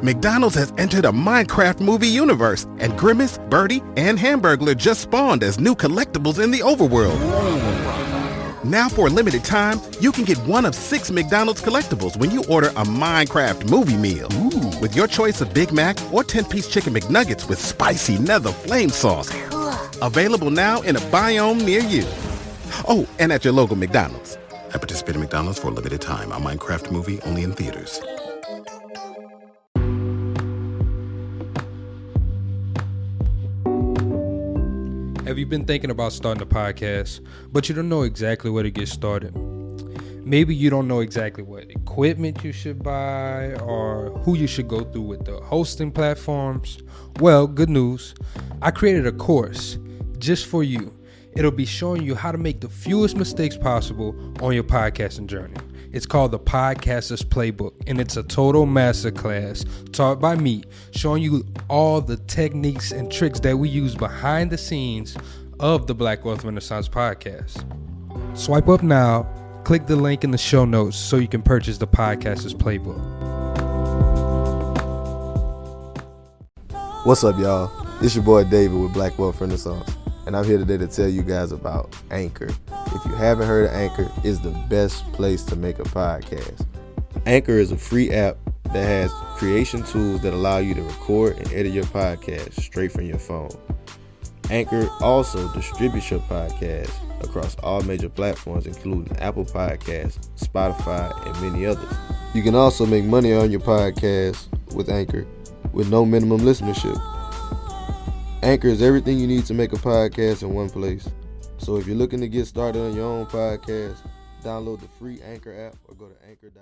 McDonald's has entered a Minecraft movie universe, and Grimace, Birdie, and Hamburglar just spawned as new collectibles in the overworld. Now for a limited time, you can get one of 6 McDonald's collectibles when you order a Minecraft movie meal. Ooh. With your choice of Big Mac or 10-piece chicken McNuggets with spicy nether flame sauce. Available now in a biome near you. Oh, and at your local McDonald's. At participating McDonald's for a limited time. A Minecraft movie only in theaters. Have you been thinking about starting a podcast, but you don't know exactly where to get started? Maybe you don't know exactly what equipment you should buy or who you should go through with the hosting platforms. Well, good news. I created a course just for you. It'll be showing you how to make the fewest mistakes possible on your podcasting journey. It's called the Podcaster's Playbook, and it's a total masterclass taught by me, showing you all the techniques and tricks that we use behind the scenes of the Black Wealth Renaissance podcast. Swipe up now, click the link in the show notes so you can purchase the Podcaster's Playbook. What's up, y'all? It's your boy David with Black Wealth Renaissance, and I'm here today to tell you guys about Anchor. If you haven't heard of Anchor, it's the best place to make a podcast. Anchor is a free app that has creation tools that allow you to record and edit your podcast straight from your phone. Anchor also distributes your podcast across all major platforms, including Apple Podcasts, Spotify, and many others. You can also make money on your podcast with Anchor with no minimum listenership. Anchor is everything you need to make a podcast in one place. So if you're looking to get started on your own podcast, download the free Anchor app or go to anchor.fm.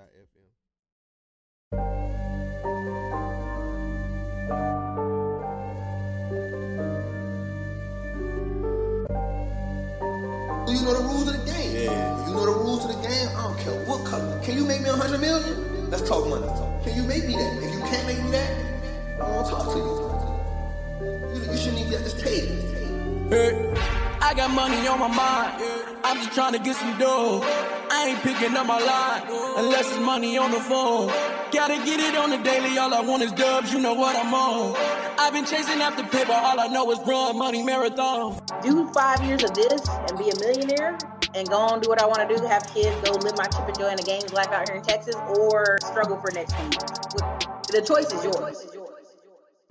You know the rules of the game. Yeah. You know the rules of the game. I don't care what color. Can you make me 100 million? Let's talk money. Can you make me that? If you can't make me that, I won't talk to you. You shouldn't even be at this table. Hey, I got money on my mind. I'm just trying to get some dough. I ain't picking up my line unless it's money on the phone. Gotta get it on the daily. All I want is dubs. You know what I'm on. I've been chasing after paper. All I know is run money marathon. Do 5 years of this and be a millionaire and go on do what I want to do, have kids, go live my chip and joy in the game's life out here in Texas, or struggle for the next few years. The choice is yours.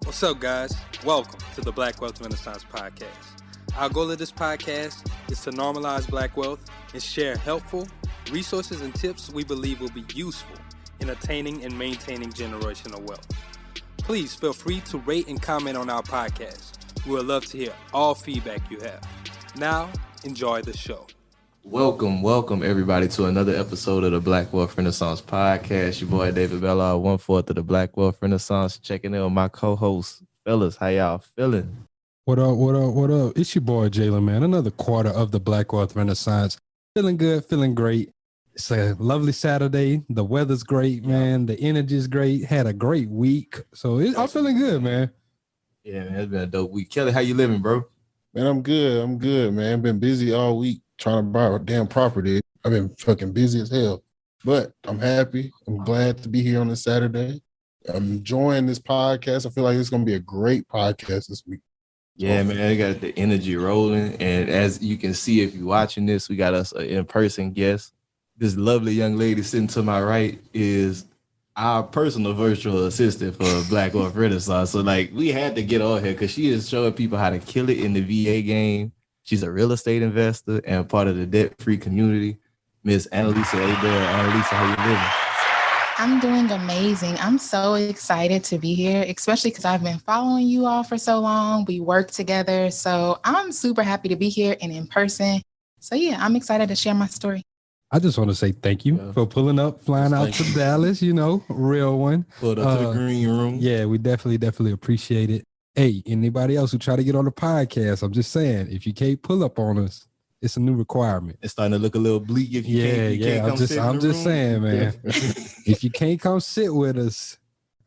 What's up, guys? Welcome to the Black Wealth Renaissance Podcast. Our goal of this podcast is to normalize Black wealth and share helpful resources and tips we believe will be useful in attaining and maintaining generational wealth. Please feel free to rate and comment on our podcast. We would love to hear all feedback you have. Now, enjoy the show. Welcome everybody to another episode of the Black Wealth Renaissance Podcast. Your boy David Abell, 1/4 of the Black Wealth Renaissance. Checking in with my co-host, fellas. How y'all feeling? What up? It's your boy Jalen, man. Another quarter of the Black Wealth Renaissance. Feeling good, feeling great. It's a lovely Saturday. The weather's great, man. The energy's great. Had a great week. So I'm feeling good, man. Yeah, man. It's been a dope week. Kelly, how you living, bro? Man, I'm good, man. Been busy all week trying to buy a damn property. I've been fucking busy as hell. But I'm happy. I'm glad to be here on this Saturday. I'm enjoying this podcast. I feel like it's going to be a great podcast this week. Yeah, man, I got the energy rolling. And as you can see, if you're watching this, we got us an in-person guest. This lovely young lady sitting to my right is our personal virtual assistant for Black Wealth Renaissance. So, like, we had to get on here because she is showing people how to kill it in the VA game. She's a real estate investor and part of the debt-free community. Miss Annalisa Abell. Annalisa, how you living? I'm doing amazing. I'm so excited to be here, especially because I've been following you all for so long. We work together. So I'm super happy to be here and in person. So yeah, I'm excited to share my story. I just want to say thank you for pulling up, flying out to Dallas, real one. Pulled up to the green room. Yeah, we definitely appreciate it. Hey, anybody else who try to get on the podcast, I'm just saying, if you can't pull up on us, it's a new requirement. It's starting to look a little bleak if you can't I'm just saying, man. If you can't come sit with us,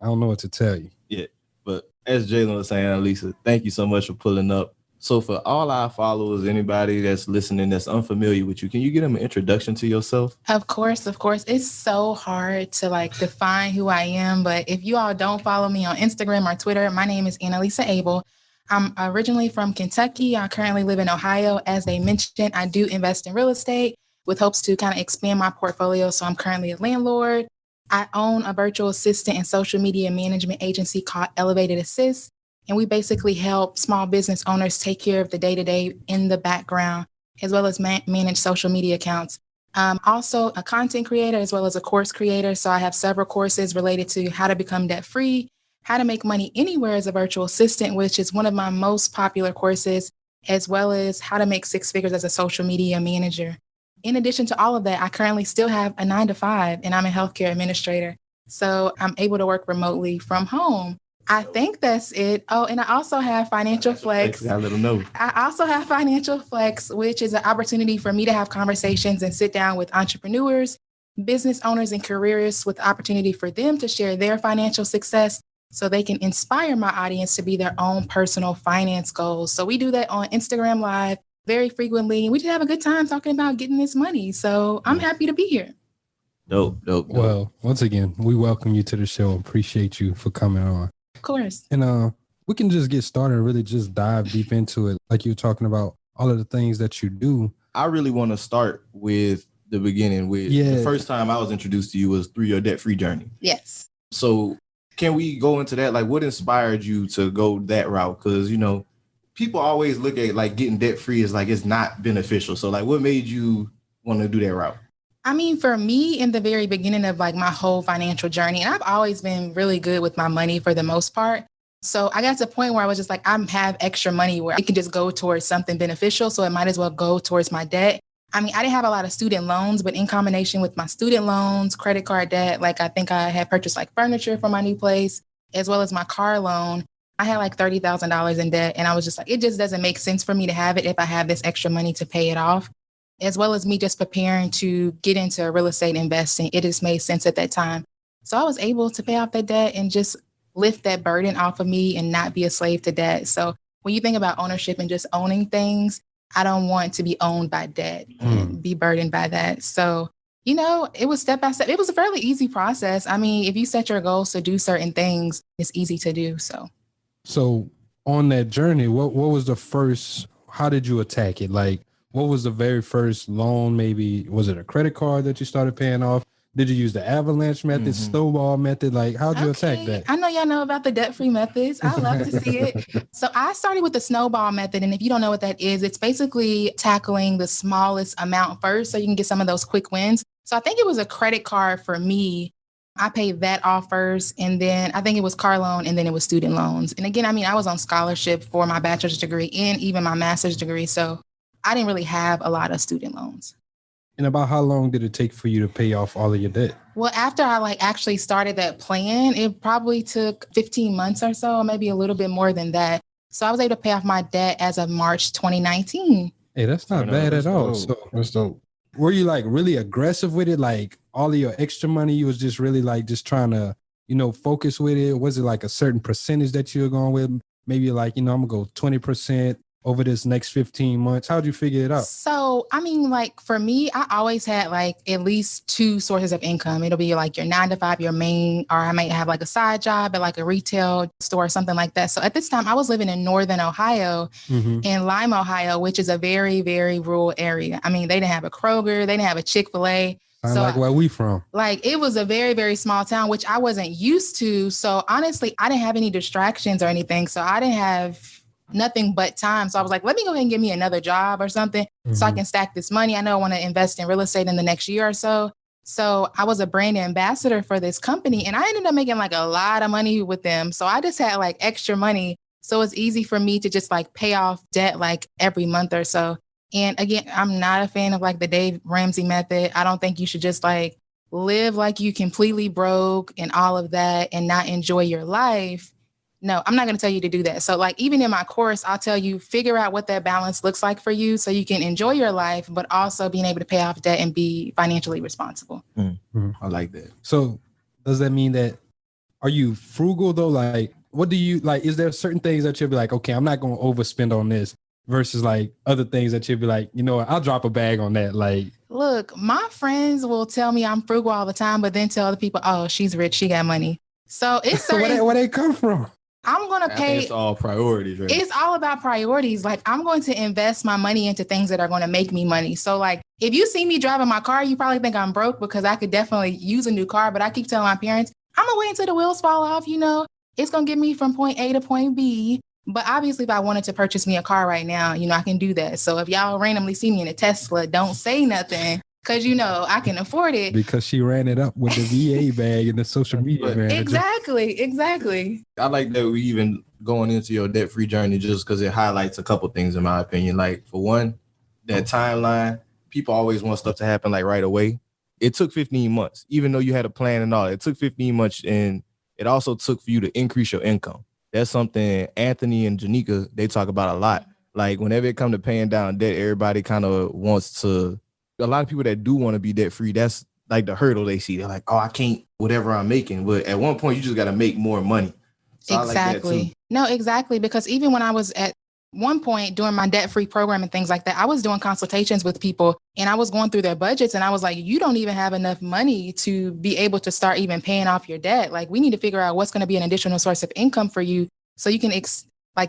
I don't know what to tell you. Yeah, but as Jalen was saying, Annalisa, thank you so much for pulling up. So for all our followers, anybody that's listening that's unfamiliar with you, can you give them an introduction to yourself? Of course. It's so hard to like define who I am, but if you all don't follow me on Instagram or Twitter, my name is Annalisa Abell. I'm originally from Kentucky. I currently live in Ohio. As they mentioned, I do invest in real estate with hopes to kind of expand my portfolio. So I'm currently a landlord. I own a virtual assistant and social media management agency called Elevated Assist. And we basically help small business owners take care of the day-to-day in the background, as well as manage social media accounts. I'm also a content creator as well as a course creator. So I have several courses related to how to become debt-free, how to make money anywhere as a virtual assistant, which is one of my most popular courses, as well as how to make six figures as a social media manager. In addition to all of that, I currently still have a 9-to-5 and I'm a healthcare administrator. So I'm able to work remotely from home. I think that's it. Oh, and I also have Financial Flex. I let them know. I also have Financial Flex, which is an opportunity for me to have conversations and sit down with entrepreneurs, business owners, and careerists with the opportunity for them to share their financial success so they can inspire my audience to be their own personal finance goals. So we do that on Instagram Live very frequently. We just have a good time talking about getting this money. So I'm happy to be here. Dope. Well, once again, we welcome you to the show. Appreciate you for coming on. Of course. And we can just get started and really just dive deep into it. Like you were talking about all of the things that you do. I really want to start with the beginning. The first time I was introduced to you was through your debt-free journey. Yes. So can we go into that? Like, what inspired you to go that route? Because, people always look at like getting debt-free as like it's not beneficial. So like, what made you want to do that route? I mean, for me, in the very beginning of like my whole financial journey, and I've always been really good with my money for the most part. So I got to a point where I was just like, I have extra money where it can just go towards something beneficial. So it might as well go towards my debt. I mean, I didn't have a lot of student loans, but in combination with my student loans, credit card debt, like I think I had purchased like furniture for my new place, as well as my car loan. I had like $30,000 in debt. And I was just like, it just doesn't make sense for me to have it if I have this extra money to pay it off. As well as me just preparing to get into real estate investing. It just made sense at that time. So I was able to pay off that debt and just lift that burden off of me and not be a slave to debt. So when you think about ownership and just owning things, I don't want to be owned by debt and be burdened by that. So, it was step by step. It was a fairly easy process. I mean, if you set your goals to do certain things, it's easy to do. So on that journey, what was the first, how did you attack it? Like, what was the very first loan? Maybe was it a credit card that you started paying off? Did you use the avalanche method, snowball method? Like, how'd you attack that? I know y'all know about the debt-free methods. I love to see it. So I started with the snowball method. And if you don't know what that is, it's basically tackling the smallest amount first so you can get some of those quick wins. So I think it was a credit card for me. I paid that off first. And then I think it was car loan and then it was student loans. And again, I mean, I was on scholarship for my bachelor's degree and even my master's degree. So I didn't really have a lot of student loans. And about how long did it take for you to pay off all of your debt? Well, after I actually started that plan, it probably took 15 months or so, maybe a little bit more than that. So I was able to pay off my debt as of March 2019. Hey, that's not bad at all. So That's dope. were you like really aggressive with it? Like all of your extra money, you was just really like just trying to, focus with it? Was it like a certain percentage that you were going with? Maybe like, I'm gonna go 20% over this next 15 months. How'd you figure it out? So, I mean, like for me, I always had like at least two sources of income. It'll be like your 9-to-5, your main, or I might have like a side job at like a retail store or something like that. So at this time I was living in Northern Ohio, in Lime, Ohio, which is a very, very rural area. I mean, they didn't have a Kroger, they didn't have a Chick-fil-A. So like where we from. Like it was a very, very small town, which I wasn't used to. So honestly, I didn't have any distractions or anything. So I didn't have nothing but time. So I was like, let me go ahead and give me another job or something so I can stack this money. I know I want to invest in real estate in the next year or so. So I was a brand ambassador for this company and I ended up making like a lot of money with them. So I just had like extra money. So it's easy for me to just like pay off debt like every month or so. And again, I'm not a fan of like the Dave Ramsey method. I don't think you should just like live like you completely broke and all of that and not enjoy your life. No, I'm not going to tell you to do that. So like even in my course, I'll tell you, figure out what that balance looks like for you so you can enjoy your life, but also being able to pay off debt and be financially responsible. I like that. So does that mean that, are you frugal though? Like, what do you like? Is there certain things that you'll be like, okay, I'm not going to overspend on this, versus like other things that you'd be like, you know what, I'll drop a bag on that. Like, Look, my friends will tell me I'm frugal all the time, but then tell other people, oh, she's rich, she got money. So it's certain. where they come from? I'm going to pay. It's all priorities, right? It's all about priorities. Like, I'm going to invest my money into things that are going to make me money. So like, if you see me driving my car, you probably think I'm broke because I could definitely use a new car. But I keep telling my parents, I'm going to wait until the wheels fall off. You know, it's going to get me from point A to point B. But obviously, if I wanted to purchase me a car right now, you know, I can do that. So if y'all randomly see me in a Tesla, don't say nothing. Because, you know, I can afford it. Because she ran it up with the VA bag and the social media manager. Exactly. I like that we even going into your debt-free journey just because it highlights a couple things, in my opinion. Like, for one, that timeline, people always want stuff to happen like right away. It took 15 months, even though you had a plan and all. It took 15 months, and it also took for you to increase your income. That's something Anthony and Janika, they talk about a lot. Like, whenever it comes to paying down debt, everybody kind of wants to, a lot of people that do want to be debt free, that's like the hurdle they see. They're like, oh, I can't, whatever I'm making. But at one point, you just got to make more money. So Exactly. I like that too. No, exactly. Because even when I was at one point doing my debt-free program and things like that, I was doing consultations with people and I was going through their budgets and I was like, you don't even have enough money to be able to start even paying off your debt. Like, we need to figure out what's going to be an additional source of income for you so you can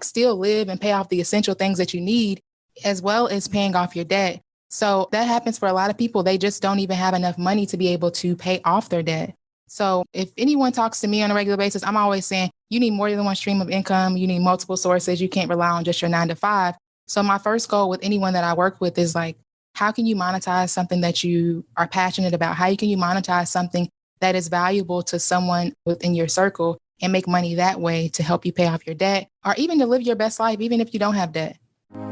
still live and pay off the essential things that you need, as well as paying off your debt. So that happens for a lot of people. They just don't even have enough money to be able to pay off their debt. So if anyone talks to me on a regular basis, I'm always saying you need more than one stream of income. You need multiple sources. You can't rely on just your 9 to 5. So my first goal with anyone that I work with is like, how can you monetize something that you are passionate about? How can you monetize something that is valuable to someone within your circle and make money that way to help you pay off your debt or even to live your best life, even if you don't have debt?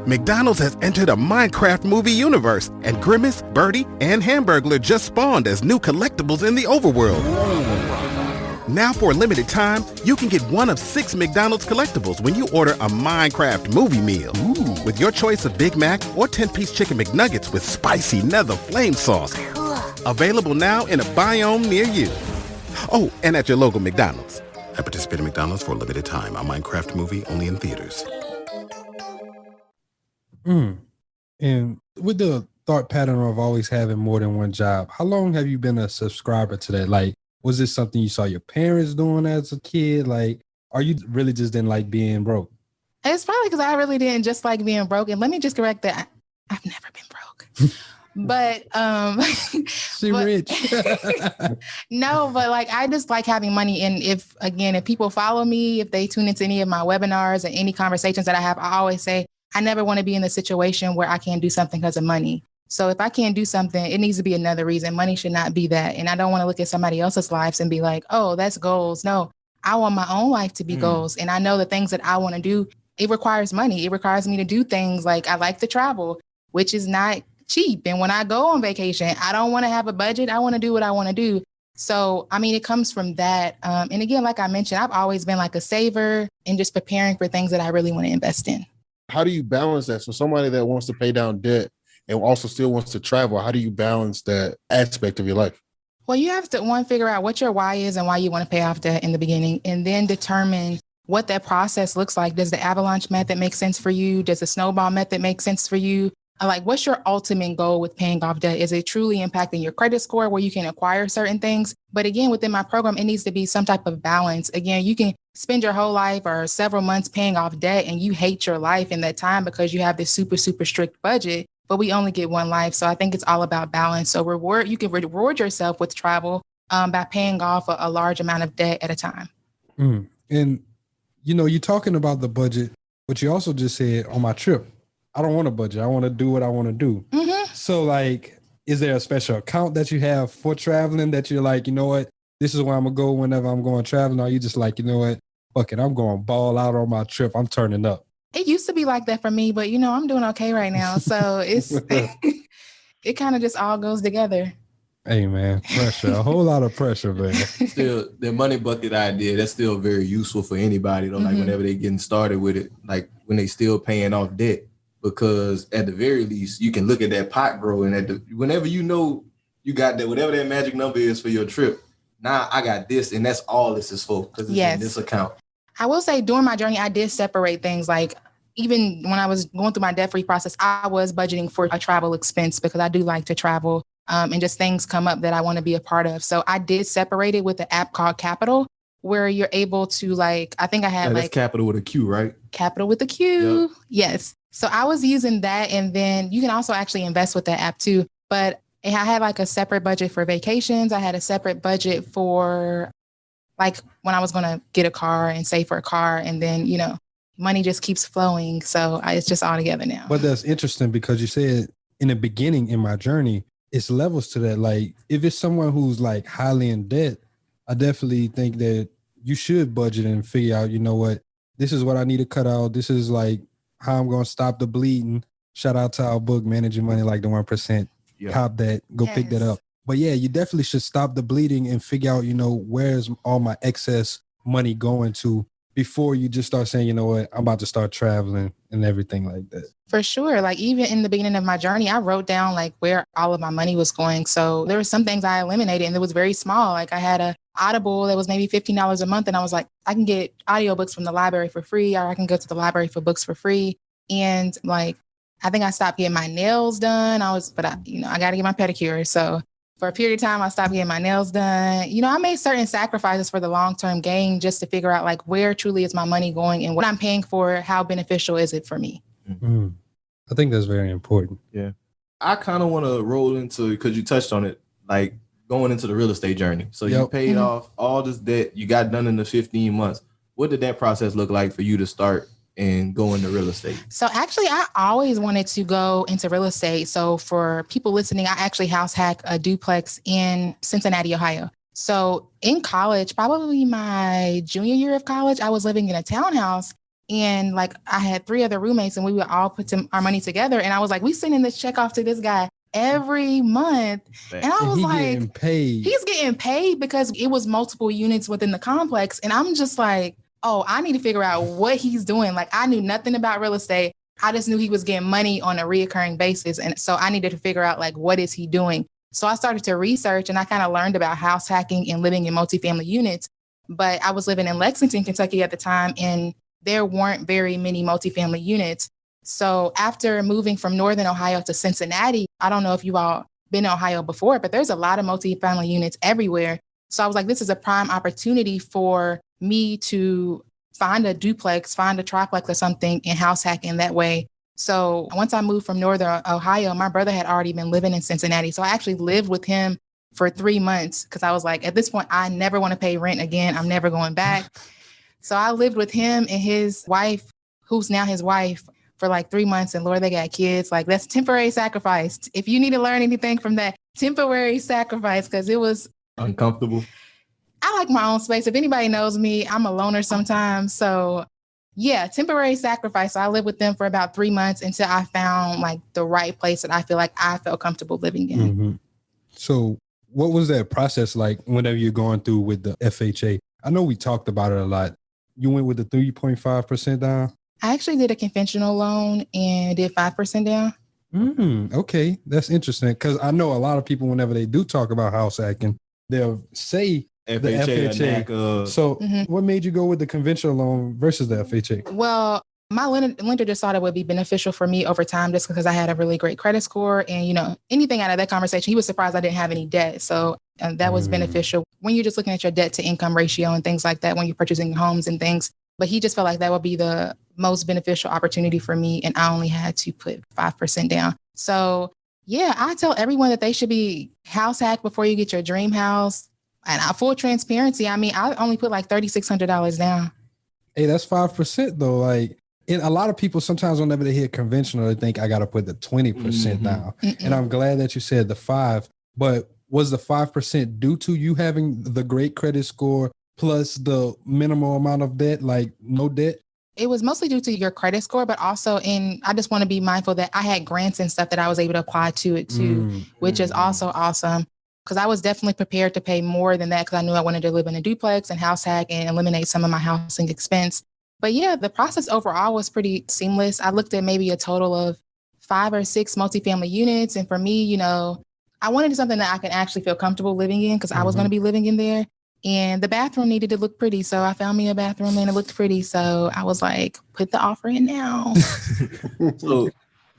McDonald's has entered a Minecraft movie universe, and Grimace, Birdie, and Hamburglar just spawned as new collectibles in the overworld. Now for a limited time, you can get one of 6 McDonald's collectibles when you order a Minecraft movie meal. Ooh. With your choice of Big Mac or 10-piece chicken McNuggets with spicy nether flame sauce. Available now in a biome near you. Oh, and at your local McDonald's. I participate in McDonald's for a limited time. A Minecraft movie only in theaters. And with the thought pattern of always having more than one job, how long have you been a subscriber to that? Like, was this something you saw your parents doing as a kid? Like, or you really just didn't like being broke? It's probably because I really didn't just like being broke. And let me just correct that. I've never been broke. But she rich. No, but like I just like having money. And if people follow me, if they tune into any of my webinars and any conversations that I have, I always say, I never want to be in the situation where I can't do something because of money. So if I can't do something, it needs to be another reason. Money should not be that. And I don't want to look at somebody else's lives and be like, oh, that's goals. No, I want my own life to be goals. And I know the things that I want to do, it requires money. It requires me to do things like I like to travel, which is not cheap. And when I go on vacation, I don't want to have a budget. I want to do what I want to do. So, I mean, it comes from that. And again, like I mentioned, I've always been like a saver and just preparing for things that I really want to invest in. How do you balance that? So somebody that wants to pay down debt and also still wants to travel, how do you balance that aspect of your life? Well, you have to, figure out what your why is and why you want to pay off debt in the beginning, and then determine what that process looks like. Does the avalanche method make sense for you? Does the snowball method make sense for you? Like, what's your ultimate goal with paying off debt? Is it truly impacting your credit score where you can acquire certain things? But again, within my program, it needs to be some type of balance. Again, you can spend your whole life or several months paying off debt and you hate your life in that time because you have this super, super strict budget, but we only get one life. So I think it's all about balance. So you can reward yourself with travel by paying off a large amount of debt at a time. And, you know, you're talking about the budget, but you also just said on my trip, I don't want a budget. I want to do what I want to do. Mm-hmm. So like, is there a special account that you have for traveling that you're like, you know what, this is where I'm going to go whenever I'm going traveling? Or are you just like, you know what, fuck it, I'm going ball out on my trip. I'm turning up. It used to be like that for me, but you know, I'm doing okay right now. So it kind of just all goes together. Hey man, pressure, a whole lot of pressure, man. Still, the money bucket idea, that's still very useful for anybody though. Like whenever they getting started with it, like when they still paying off debt, because at the very least you can look at that pot growing whenever you know you got that, whatever that magic number is for your trip. Now I got this, and that's all this is for because it's in this account. I will say during my journey, I did separate things like, even when I was going through my debt-free process, I was budgeting for a travel expense because I do like to travel. And just things come up that I want to be a part of. So I did separate it with an app called Capital, where you're able to I think I had that's Capital with a Q, right? Capital with a Q. Yep. Yes. So I was using that. And then you can also actually invest with that app too. But I had a separate budget for vacations. I had a separate budget for when I was going to get a car and save for a car. And then, money just keeps flowing. So it's just all together now. But that's interesting because you said in the beginning in my journey, it's levels to that. Like if it's someone who's highly in debt, I definitely think that you should budget and figure out, what, this is what I need to cut out. This is how I'm going to stop the bleeding. Shout out to our book, Managing Money Like the 1%. Yeah. Cop that, go pick that up. But yeah, you definitely should stop the bleeding and figure out, where's all my excess money going to before you just start saying, you know what, I'm about to start traveling and everything like that. For sure. Even in the beginning of my journey, I wrote down where all of my money was going. So there were some things I eliminated and it was very small. I had a Audible that was maybe $15 a month. And I was like, I can get audiobooks from the library for free, or I can go to the library for books for free. And I think I stopped getting my nails done. I got to get my pedicure. So for a period of time, I stopped getting my nails done. I made certain sacrifices for the long-term gain just to figure out where truly is my money going and what I'm paying for, how beneficial is it for me? Mm-hmm. I think that's very important. Yeah. I kind of want to roll into, because you touched on it, going into the real estate journey. So you paid off all this debt, you got done in the 15 months. What did that process look like for you to start and go into real estate? So actually, I always wanted to go into real estate. So for people listening, I actually house hacked a duplex in Cincinnati, Ohio. So in college, probably my junior year of college, I was living in a townhouse and I had 3 other roommates and we would all put our money together. And I was we sending this check off to this guy every month. And I was getting paid. He's getting paid because it was multiple units within the complex. And I'm just oh, I need to figure out what he's doing. I knew nothing about real estate. I just knew he was getting money on a reoccurring basis. And so I needed to figure out what is he doing? So I started to research and I kind of learned about house hacking and living in multifamily units. But I was living in Lexington, Kentucky at the time, and there weren't very many multifamily units. So after moving from Northern Ohio to Cincinnati, I don't know if you've all been in Ohio before, but there's a lot of multifamily units everywhere. So I was this is a prime opportunity for me to find a duplex, find a triplex or something and house hack in that way. So once I moved from Northern Ohio, my brother had already been living in Cincinnati. So I actually lived with him for 3 months because I was at this point, I never want to pay rent again. I'm never going back. So I lived with him and his wife, who's now his wife, for 3 months. And Lord, they got kids. That's temporary sacrifice. If you need to learn anything from that, temporary sacrifice, because it was uncomfortable. I like my own space. If anybody knows me, I'm a loner sometimes. So yeah, temporary sacrifice. So I lived with them for about 3 months until I found the right place that I feel I felt comfortable living in. Mm-hmm. So what was that process like whenever you're going through with the FHA? I know we talked about it a lot. You went with the 3.5% down? I actually did a conventional loan and did 5% down. Okay. That's interesting. Because I know a lot of people, whenever they do talk about house hacking, they'll say FHA. the FHA. So what made you go with the conventional loan versus the FHA? Well, my lender just thought it would be beneficial for me over time just because I had a really great credit score. And, anything out of that conversation, he was surprised I didn't have any debt. So that was beneficial when you're just looking at your debt to income ratio and things like that, when you're purchasing homes and things. But he just felt that would be the most beneficial opportunity for me. And I only had to put 5% down. So yeah, I tell everyone that they should be house hacked before you get your dream house. And full transparency, I only put $3,600 down. Hey, that's 5% though. And a lot of people sometimes whenever they hear conventional, they think I got to put the 20% down. And I'm glad that you said the 5, but was the 5% due to you having the great credit score plus the minimal amount of debt, no debt? It was mostly due to your credit score, but also I just want to be mindful that I had grants and stuff that I was able to apply to it too, which is also awesome. Because I was definitely prepared to pay more than that because I knew I wanted to live in a duplex and house hack and eliminate some of my housing expense. But yeah, the process overall was pretty seamless. I looked at maybe a total of 5 or 6 multifamily units. And for me, I wanted something that I can actually feel comfortable living in because I was going to be living in there. And the bathroom needed to look pretty. So I found me a bathroom and it looked pretty. So I was like, put the offer in now. So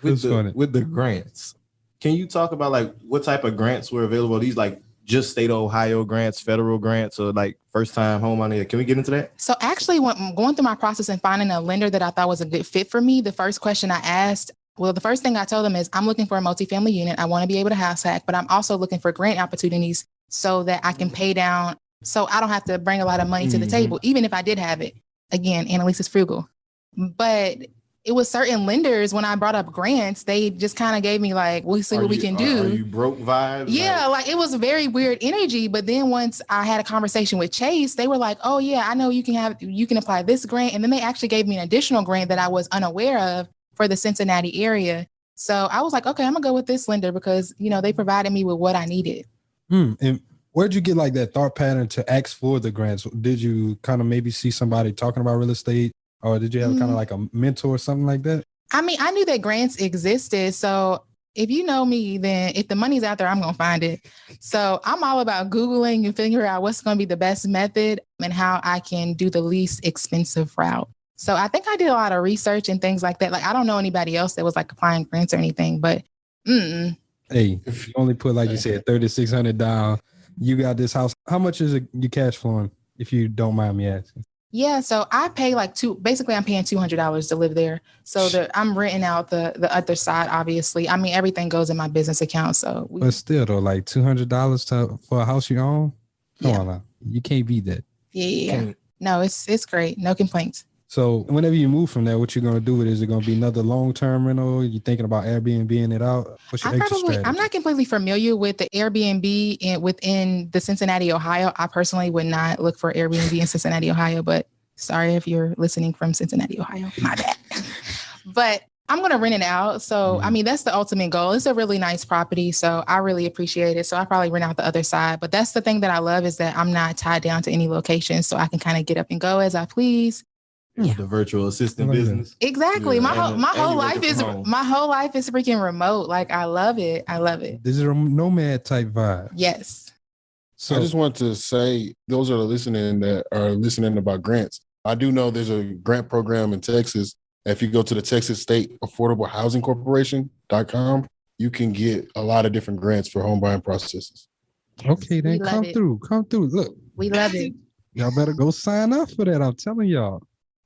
with the grants, can you talk about like what type of grants were available? Are these like just state of Ohio grants, federal grants, or like first time home money? Can we get into that? So actually, when going through my process and finding a lender that I thought was a good fit for me, the first question I asked, the first thing I told them is I'm looking for a multifamily unit. I want to be able to house hack, but I'm also looking for grant opportunities so that I can pay down. So I don't have to bring a lot of money to the table, even if I did have it. Again, Annalisa's frugal. But it was certain lenders, when I brought up grants, they just kind of gave me like, we'll see what we can do. Are you broke vibes? Yeah, like it was a very weird energy. But then once I had a conversation with Chase, they were like, oh yeah, I know you can apply this grant. And then they actually gave me an additional grant that I was unaware of for the Cincinnati area. So I was like, okay, I'm gonna go with this lender because, they provided me with what I needed. And where'd you get like that thought pattern to ask for the grants? Did you kind of maybe see somebody talking about real estate, or did you have kind of like a mentor or something like that? I mean, I knew that grants existed. So if you know me, then if the money's out there, I'm going to find it. So I'm all about Googling and figuring out what's going to be the best method and how I can do the least expensive route. So I think I did a lot of research and things like that. Like, I don't know anybody else that was like applying grants or anything, but Hey, if you only put, like you said, $3,600 down, you got this house. How much is it you cash flowing, if you don't mind me asking? Yeah, so I pay basically I'm paying $200 to live there. So I'm renting out the other side, obviously. I mean, everything goes in my business account. So but still though, like $200 for a house you own? Come on now. You can't beat that. Yeah. No, it's great. No complaints. So whenever you move from there, what you're going to do with it? Is it going to be another long-term rental? You thinking about Airbnb-ing it out? What's your exit strategy? I'm not completely familiar with the Airbnb within the Cincinnati, Ohio. I personally would not look for Airbnb in Cincinnati, Ohio, but sorry if you're listening from Cincinnati, Ohio, my bad. But I'm going to rent it out. So, I mean, that's the ultimate goal. It's a really nice property. So I really appreciate it. So I probably rent out the other side. But that's the thing that I love is that I'm not tied down to any location. So I can kind of get up and go as I please. Yeah. The virtual assistant business. Exactly. Yeah. My whole life is freaking remote. Like I love it. This is a nomad type vibe. Yes. So I just want to say, those that are listening about grants. I do know there's a grant program in Texas. If you go to the Texas State Affordable Housing Corporation.com, you can get a lot of different grants for home buying processes. Okay, then come through. Look, we love it. Y'all better go sign up for that. I'm telling y'all.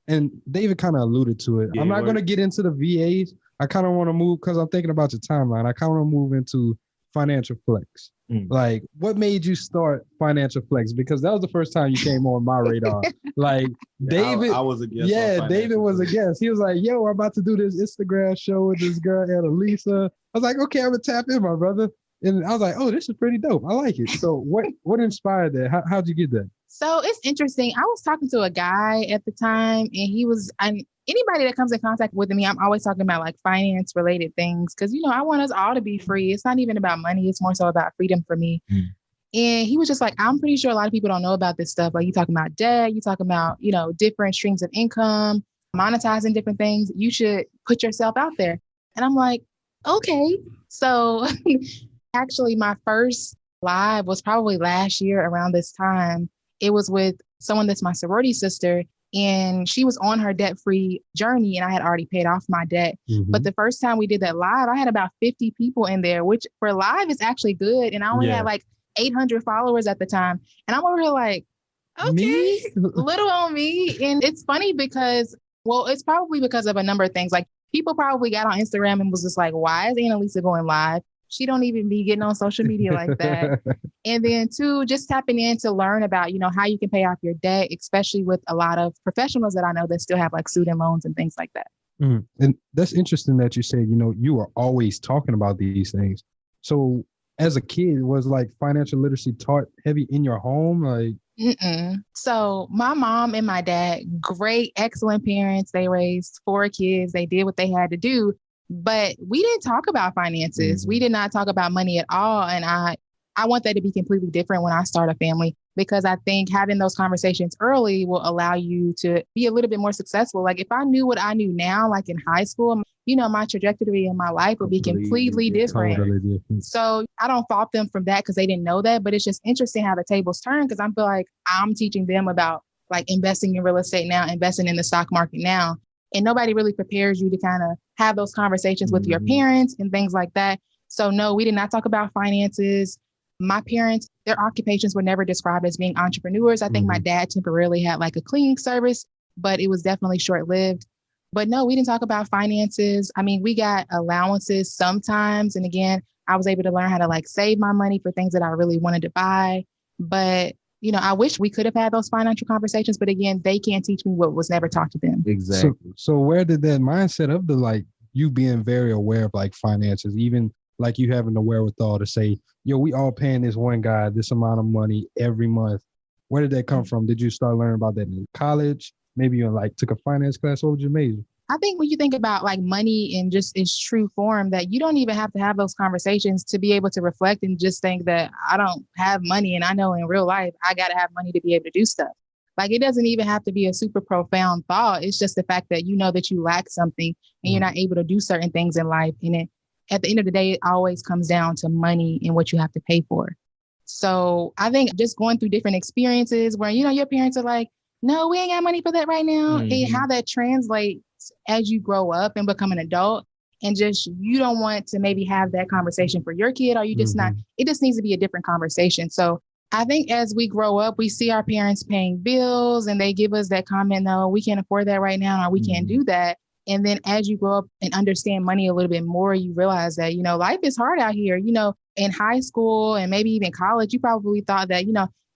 And David kind of alluded to it. I'm not going to get into the VAs. I kind of want to move because I'm thinking about your timeline. I kind of want to move into financial flex. Like, what made you start financial flex? Because that was the first time you came on my radar. Like, David, I was a guest. Yeah, David was a guest. He was like, "Yo, I'm about to do this Instagram show with this girl Annalisa." I was like, "Okay, I'm gonna tap in, my brother." And I was like, "Oh, this is pretty dope. I like it." So, what inspired that? How'd you get that? So it's interesting. I was talking to a guy at the time, and anybody that comes in contact with me, I'm always talking about like finance related things. Cause I want us all to be free. It's not even about money. It's more so about freedom for me. And he was just like, I'm pretty sure a lot of people don't know about this stuff. Like you talking about debt, you talking about, different streams of income, monetizing different things. You should put yourself out there. And I'm like, okay. So actually my first live was probably last year around this time. It was with someone that's my sorority sister, and she was on her debt-free journey, and I had already paid off my debt. But the first time we did that live, I had about 50 people in there, which for live is actually good. And I only had like 800 followers at the time. And I'm over here like, okay, little on me. And it's funny because, it's probably because of a number of things. Like people probably got on Instagram and was just like, why is Annalisa going live? She don't even be getting on social media like that. And then two, just tapping in to learn about, how you can pay off your debt, especially with a lot of professionals that I know that still have like student loans and things like that. And that's interesting that you said, you are always talking about these things. So as a kid, was like financial literacy taught heavy in your home? Like, So my mom and my dad, great, excellent parents. They raised 4 kids. They did what they had to do. But we didn't talk about finances. We did not talk about money at all. And I want that to be completely different when I start a family. because I think having those conversations early will allow you to be a little bit more successful. Like if I knew what I knew now, like in high school, my trajectory in my life would be completely different. Totally different. So I don't fault them from that because they didn't know that, but it's just interesting how the tables turn because I feel like I'm teaching them about like investing in real estate now, investing in the stock market now. And nobody really prepares you to kind of have those conversations with your parents and things like that. So no, we did not talk about finances. My parents, their occupations were never described as being entrepreneurs. I think my dad temporarily had like a cleaning service, but it was definitely short-lived. But no, we didn't talk about finances. I mean, we got allowances sometimes. And again, I was able to learn how to like save my money for things that I really wanted to buy. But, I wish we could have had those financial conversations. But again, they can't teach me what was never taught to them. Exactly. So where did that mindset of the like you being very aware of like finances, even like you having the wherewithal to say, we all paying this one guy this amount of money every month. Where did that come from? Did you start learning about that in college? Maybe you like took a finance class. What was your major? I think when you think about like money in just its true form, that you don't even have to have those conversations to be able to reflect and just think that I don't have money. And I know in real life, I got to have money to be able to do stuff. Like it doesn't even have to be a super profound thought. It's just the fact that you know that you lack something and you're not able to do certain things in life. And at the end of the day, it always comes down to money and what you have to pay for. So I think just going through different experiences where, your parents are like, no, we ain't got money for that right now. And how that translates as you grow up and become an adult and just, you don't want to maybe have that conversation for your kid or you just not, it just needs to be a different conversation. So I think as we grow up, we see our parents paying bills and they give us that comment, no, we can't afford that right now, or we can't do that. And then as you grow up and understand money a little bit more, you realize that, life is hard out here. In high school and maybe even college, you probably thought that,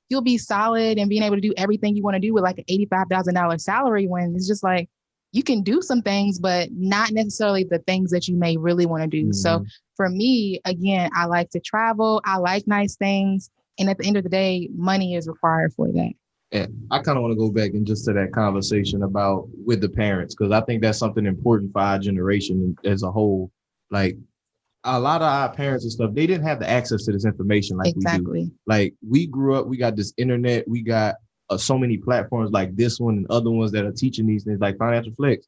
you'll be solid and being able to do everything you want to do with like an $85,000 salary when it's just like, you can do some things, but not necessarily the things that you may really want to do. So for me, again, I like to travel. I like nice things. And at the end of the day, money is required for that. And I kind of want to go back and just to that conversation about with the parents, because I think that's something important for our generation as a whole. Like a lot of our parents and stuff, they didn't have the access to this information like we do. Like we grew up, we got this internet, we got so many platforms like this one and other ones that are teaching these things like Financial Flex.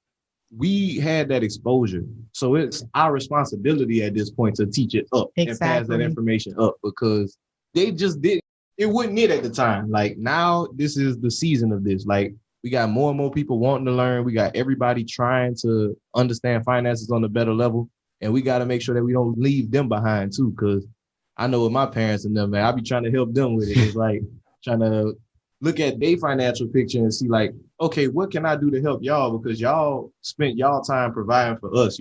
We had that exposure. So it's our responsibility at this point to teach it up and pass that information up because they just did. It wasn't it at the time. Like now, this is the season of this. Like we got more and more people wanting to learn. We got everybody trying to understand finances on a better level. And we got to make sure that we don't leave them behind too. Cause I know with my parents and them, man, I be trying to help them with it. It's like trying to look at their financial picture and see like, okay, what can I do to help y'all? Because y'all spent y'all time providing for us,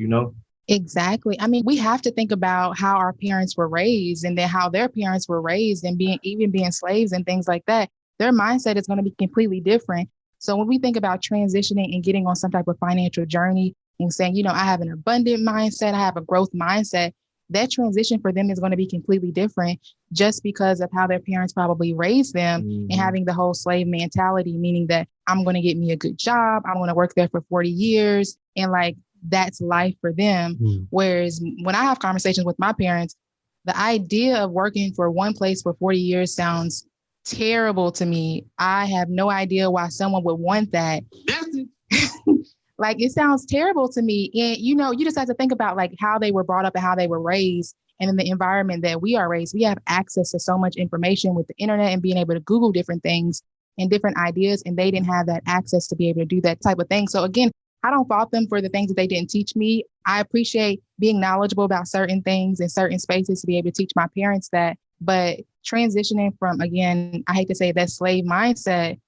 Exactly. I mean, we have to think about how our parents were raised and then how their parents were raised and being slaves and things like that. Their mindset is going to be completely different. So when we think about transitioning and getting on some type of financial journey and saying, I have an abundant mindset, I have a growth mindset, that transition for them is going to be completely different just because of how their parents probably raised them and having the whole slave mentality, meaning that I'm going to get me a good job. I'm going to work there for 40 years. And like, that's life for them. Whereas when I have conversations with my parents, the idea of working for one place for 40 years sounds terrible to me. I have no idea why someone would want that. Like, it sounds terrible to me. And, you just have to think about like how they were brought up and how they were raised. And in the environment that we are raised, we have access to so much information with the internet and being able to Google different things and different ideas. And they didn't have that access to be able to do that type of thing. So again, I don't fault them for the things that they didn't teach me. I appreciate being knowledgeable about certain things in certain spaces to be able to teach my parents that. But transitioning from, again, I hate to say that slave mindset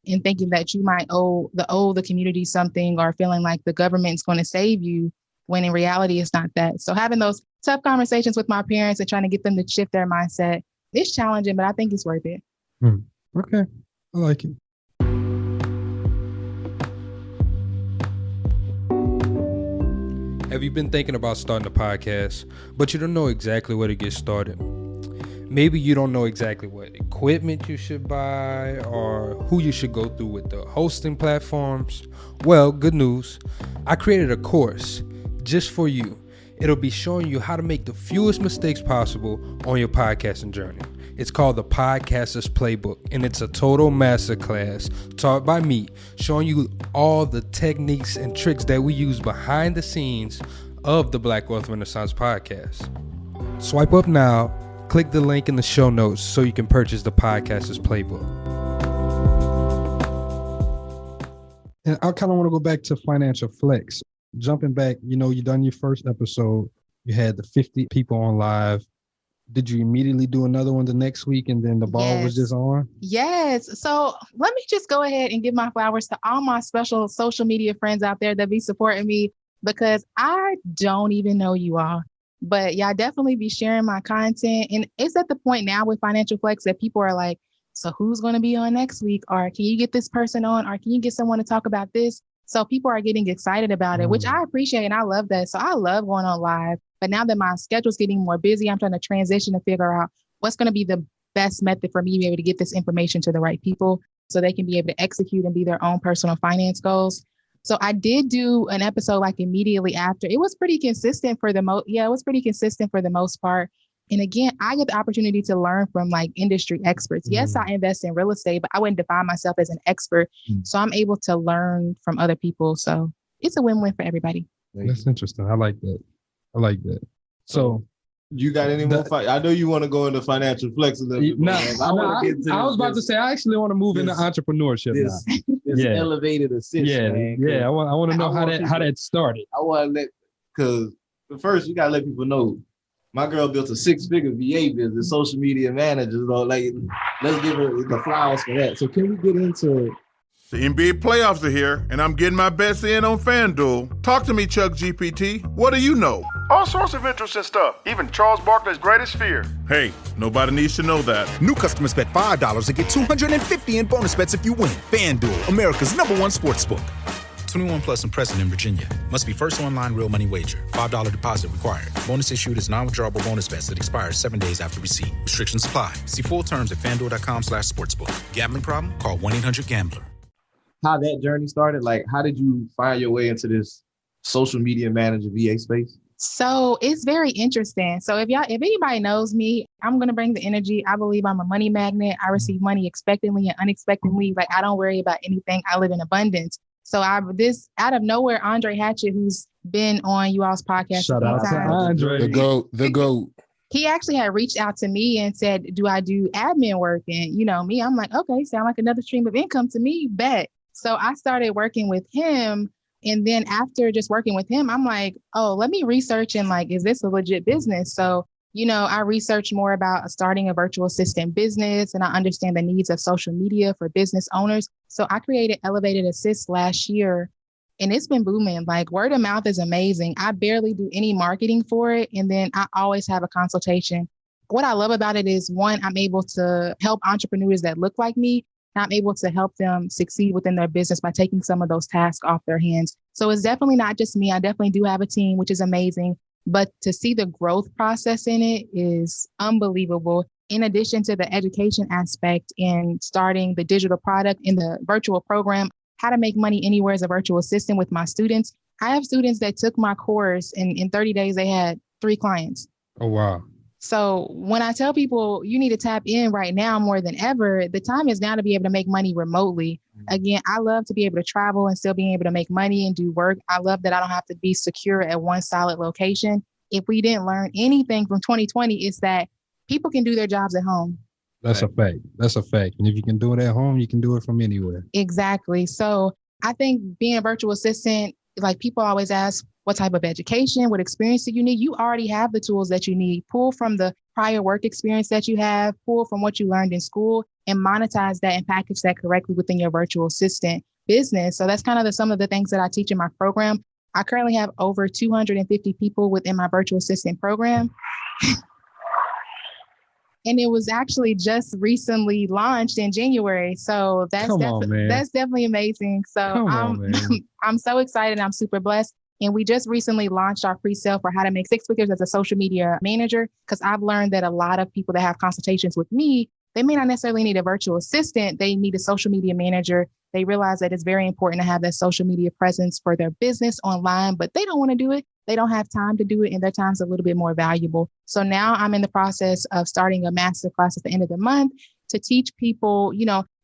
and thinking that you might owe the community something or feeling like the government's going to save you when in reality it's not that. So having those tough conversations with my parents and trying to get them to shift their mindset, it's challenging, but I think it's worth it. Okay. I like it. Have you been thinking about starting a podcast, but you don't know exactly where to get started? Maybe you don't know exactly what equipment you should buy or who you should go through with the hosting platforms. Well, good news. I created a course just for you. It'll be showing you how to make the fewest mistakes possible on your podcasting journey. It's called the Podcaster's Playbook, and it's a total masterclass taught by me, showing you all the techniques and tricks that we use behind the scenes of the Black Wealth Renaissance podcast. Swipe up now, click the link in the show notes so you can purchase the Podcaster's Playbook. And I kind of want to go back to Financial Flex. Jumping back, you done your first episode. You had the 50 people on live. Did you immediately do another one the next week and then the ball was just on? Yes. So let me just go ahead and give my flowers to all my special social media friends out there that be supporting me, because I don't even know you all. But yeah, I definitely be sharing my content. And it's at the point now with Financial Flex that people are like, so who's going to be on next week? Or can you get this person on? Or can you get someone to talk about this? So people are getting excited about it, which I appreciate. And I love that. So I love going on live. But now that my schedule's getting more busy, I'm trying to transition to figure out what's going to be the best method for me to be able to get this information to the right people so they can be able to execute and be their own personal finance goals. So I did do an episode like immediately after. It was pretty consistent for the most part. And again, I get the opportunity to learn from like industry experts. Yes, I invest in real estate, but I wouldn't define myself as an expert. So I'm able to learn from other people. So it's a win-win for everybody. That's interesting. I like that. So you got any more? I know you want to go into Financial Flex a little bit more. I was about to say, I actually want to move into entrepreneurship this elevated assist. I want to know how that started. I want to because first you got to let people know my girl built a 6-figure VA business, social media manager. So let's give her the flowers for that. So can we get into the NBA playoffs are here, and I'm getting my bets in on FanDuel. Talk to me, Chuck GPT. What do you know? All sorts of interesting stuff, even Charles Barkley's greatest fear. Hey, nobody needs to know that. New customers bet $5 to get $250 in bonus bets if you win. FanDuel, America's #1 sportsbook. 21 plus and present in Virginia. Must be first online real money wager. $5 deposit required. Bonus issued is non-withdrawable bonus bets that expires 7 days after receipt. Restrictions apply. See full terms at FanDuel.com/sportsbook. Gambling problem? Call 1-800-GAMBLER. How that journey started? Like, how did you find your way into this social media manager VA space? So it's very interesting. So if anybody knows me, I'm going to bring the energy. I believe I'm a money magnet. I receive money expectantly and unexpectedly. Like, I don't worry about anything. I live in abundance. So out of nowhere, Andre Hatchett, who's been on you all's podcast. Shout out to Andre. The GOAT. He actually had reached out to me and said, do I do admin work? And me, I'm like, okay, sound like another stream of income to me, bet. So I started working with him. And then after just working with him, I'm like, oh, let me research and is this a legit business? So, I researched more about starting a virtual assistant business, and I understand the needs of social media for business owners. So I created Elevated Assist last year, and it's been booming. Like, word of mouth is amazing. I barely do any marketing for it. And then I always have a consultation. What I love about it is, one, I'm able to help entrepreneurs that look like me. I'm able to help them succeed within their business by taking some of those tasks off their hands. So it's definitely not just me. I definitely do have a team, which is amazing. But to see the growth process in it is unbelievable. In addition to the education aspect in starting the digital product in the virtual program, how to make money anywhere as a virtual assistant with my students. I have students that took my course and in 30 days, they had 3 clients. Oh, wow. So when I tell people you need to tap in right now more than ever, the time is now to be able to make money remotely. Again, I love to be able to travel and still being able to make money and do work. I love that I don't have to be secure at one solid location. If we didn't learn anything from 2020, it's that people can do their jobs at home. That's a fact. And if you can do it at home, you can do it from anywhere. Exactly. So I think being a virtual assistant, people always ask, what type of education, what experience do you need? You already have the tools that you need. Pull from the prior work experience that you have, pull from what you learned in school, and monetize that and package that correctly within your virtual assistant business. So that's kind of some of the things that I teach in my program. I currently have over 250 people within my virtual assistant program. And it was actually just recently launched in January. So that's definitely amazing. So I'm so excited. I'm super blessed. And we just recently launched our pre-sale for how to make 6 figures as a social media manager, because I've learned that a lot of people that have consultations with me, they may not necessarily need a virtual assistant. They need a social media manager. They realize that it's very important to have that social media presence for their business online, but they don't want to do it. they don't have time to do it, and their time's a little bit more valuable. So now I'm in the process of starting a masterclass at the end of the month to teach people,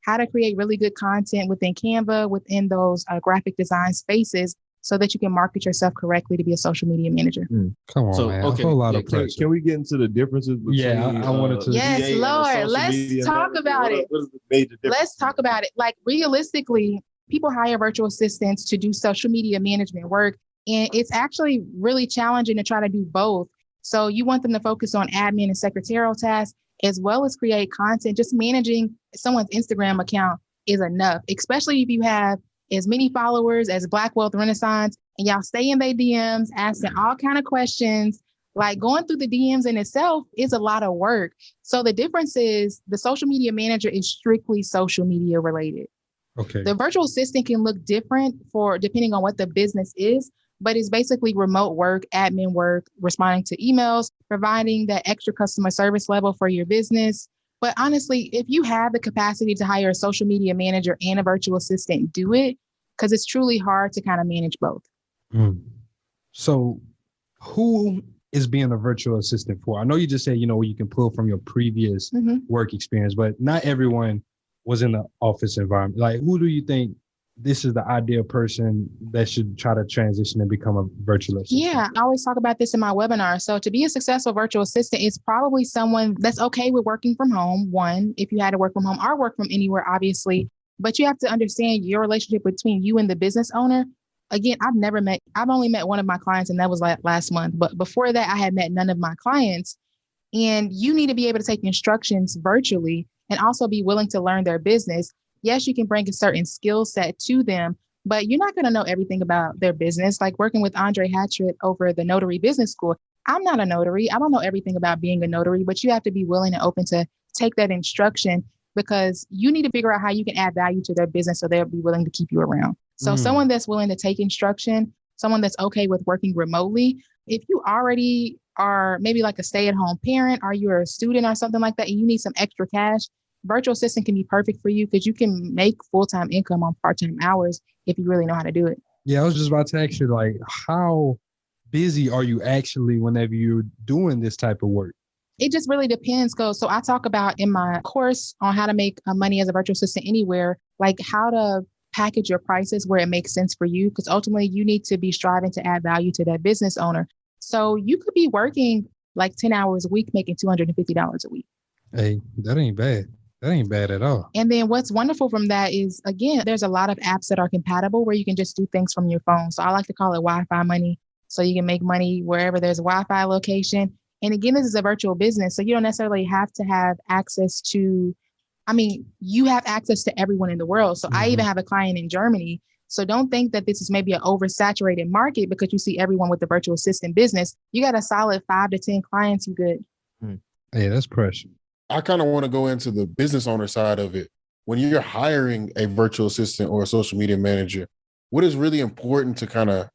how to create really good content within Canva, within those graphic design spaces, so that you can market yourself correctly to be a social media manager. Come on, man. Okay. A whole lot of pressure. Can we get into the differences between? Yeah, I wanted to. Yes, Lord. Let's talk about it. What is the major difference? Let's talk about it. Like, realistically, people hire virtual assistants to do social media management work, and it's actually really challenging to try to do both. So you want them to focus on admin and secretarial tasks, as well as create content. Just managing someone's Instagram account is enough, especially if you have as many followers as Black Wealth Renaissance, and y'all stay in their DMs, asking all kind of questions. Like, going through the DMs in itself is a lot of work. So the difference is the social media manager is strictly social media related. Okay. The virtual assistant can look different depending on what the business is, but it's basically remote work, admin work, responding to emails, providing that extra customer service level for your business. But honestly, if you have the capacity to hire a social media manager and a virtual assistant, do it, because it's truly hard to kind of manage both. So who is being a virtual assistant for? I know you just said, you can pull from your previous work experience, but not everyone was in the office environment. Like, who do you think this is the ideal person that should try to transition and become a virtual assistant? Yeah, I always talk about this in my webinar. So to be a successful virtual assistant, it's probably someone that's okay with working from home. One, if you had to work from home or work from anywhere, obviously, but you have to understand your relationship between you and the business owner. Again, I've only met one of my clients, and that was last month. But before that, I had met none of my clients. And you need to be able to take instructions virtually and also be willing to learn their business. Yes, you can bring a certain skill set to them, but you're not going to know everything about their business. Like working with Andre Hatchett over the Notary Business School. I'm not a notary. I don't know everything about being a notary, but you have to be willing and open to take that instruction, because you need to figure out how you can add value to their business so they'll be willing to keep you around. So someone that's willing to take instruction, someone that's okay with working remotely. If you already are maybe like a stay-at-home parent, or you're a student or something like that, and you need some extra cash, virtual assistant can be perfect for you, because you can make full-time income on part-time hours if you really know how to do it. Yeah, I was just about to ask you, like, how busy are you actually whenever you're doing this type of work? It just really depends. So I talk about in my course on how to make money as a virtual assistant anywhere, like how to package your prices where it makes sense for you, because ultimately you need to be striving to add value to that business owner. So you could be working like 10 hours a week, making $250 a week. Hey, that ain't bad. That ain't bad at all. And then what's wonderful from that is, again, there's a lot of apps that are compatible where you can just do things from your phone. So I like to call it Wi-Fi money. So you can make money wherever there's a Wi-Fi location. And again, this is a virtual business. So you don't necessarily have to have access to, you have access to everyone in the world. So I even have a client in Germany. So don't think that this is maybe an oversaturated market because you see everyone with the virtual assistant business. You got a solid 5 to 10 clients, you good. Hey, that's pressure. I kind of want to go into the business owner side of it. When you're hiring a virtual assistant or a social media manager, what is really important to kind of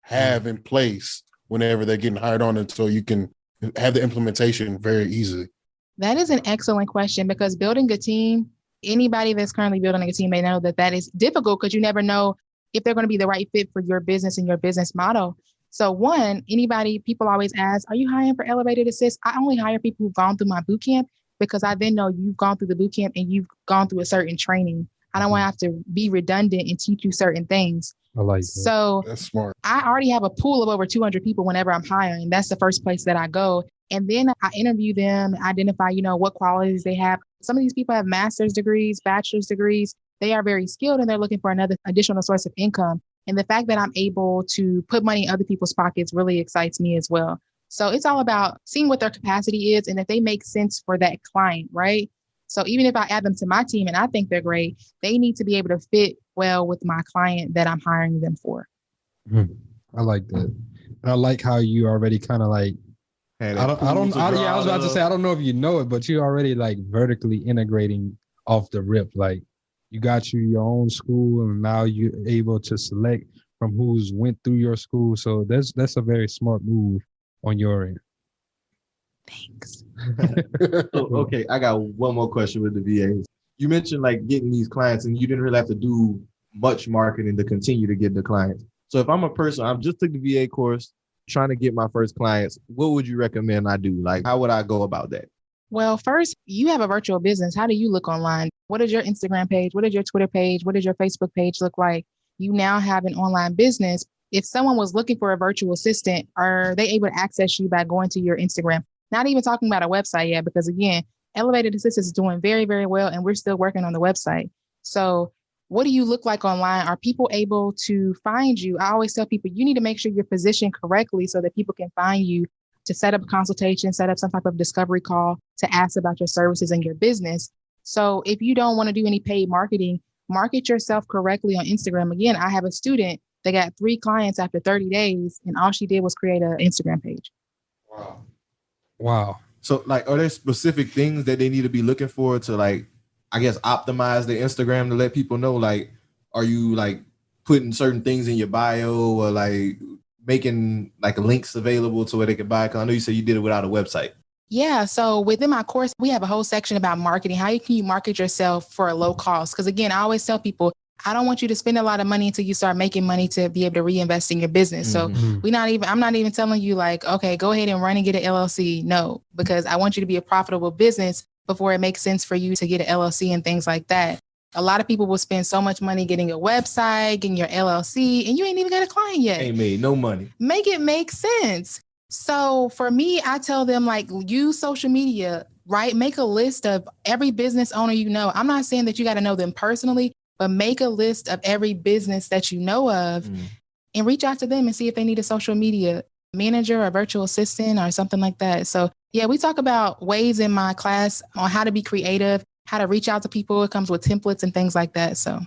have in place whenever they're getting hired on, and so you can have the implementation very easily? That is an excellent question, because building a team, anybody that's currently building a team may know that is difficult, because you never know if they're going to be the right fit for your business and your business model. So people always ask, are you hiring for Elevated Assist? I only hire people who've gone through my boot camp, because I then know you've gone through the boot camp and you've gone through a certain training. I don't want to have to be redundant and teach you certain things. I like that. So that's smart. I already have a pool of over 200 people whenever I'm hiring. That's the first place that I go. And then I interview them, identify, what qualities they have. Some of these people have master's degrees, bachelor's degrees. They are very skilled and they're looking for another additional source of income. And the fact that I'm able to put money in other people's pockets really excites me as well. So it's all about seeing what their capacity is and if they make sense for that client, right? So even if I add them to my team and I think they're great, they need to be able to fit well with my client that I'm hiring them for. I like that. And I like how you already kind of like, I was about to say, I don't know if you know it, but you're already like vertically integrating off the rip. Like you got your own school and now you're able to select from who's went through your school. So that's a very smart move on your end. Thanks. Okay, I got one more question with the VAs. You mentioned like getting these clients and you didn't really have to do much marketing to continue to get the clients. So if I'm a person, I just took the VA course, trying to get my first clients, what would you recommend I do? Like, how would I go about that? Well, first, you have a virtual business. How do you look online? What is your Instagram page? What is your Twitter page? What does your Facebook page look like? You now have an online business. If someone was looking for a virtual assistant, are they able to access you by going to your Instagram? Not even talking about a website yet, because again, Elevated Assistance is doing very, very well, and we're still working on the website. So what do you look like online? Are people able to find you? I always tell people, you need to make sure you're positioned correctly so that people can find you to set up a consultation, set up some type of discovery call to ask about your services and your business. So if you don't want to do any paid marketing, market yourself correctly on Instagram. Again, I have a student that got 3 clients after 30 days, and all she did was create an Instagram page. Wow. So like, are there specific things that they need to be looking for to like, I guess, optimize the Instagram to let people know? Like, are you like putting certain things in your bio or like making like links available to where they can buy? Cause I know you said you did it without a website. Yeah. So within my course, we have a whole section about marketing. How can you market yourself for a low cost? Because again, I always tell people, I don't want you to spend a lot of money until you start making money to be able to reinvest in your business. So I'm not even telling you like, okay, go ahead and run and get an LLC. No, because I want you to be a profitable business before it makes sense for you to get an LLC and things like that. A lot of people will spend so much money getting a website, getting your LLC, and you ain't even got a client yet. Ain't made no money. Make it make sense. So for me, I tell them like, use social media, right? Make a list of every business owner you know. I'm not saying that you got to know them personally, but make a list of every business that you know of and reach out to them and see if they need a social media manager or virtual assistant or something like that. So yeah, we talk about ways in my class on how to be creative, how to reach out to people. It comes with templates and things like that. So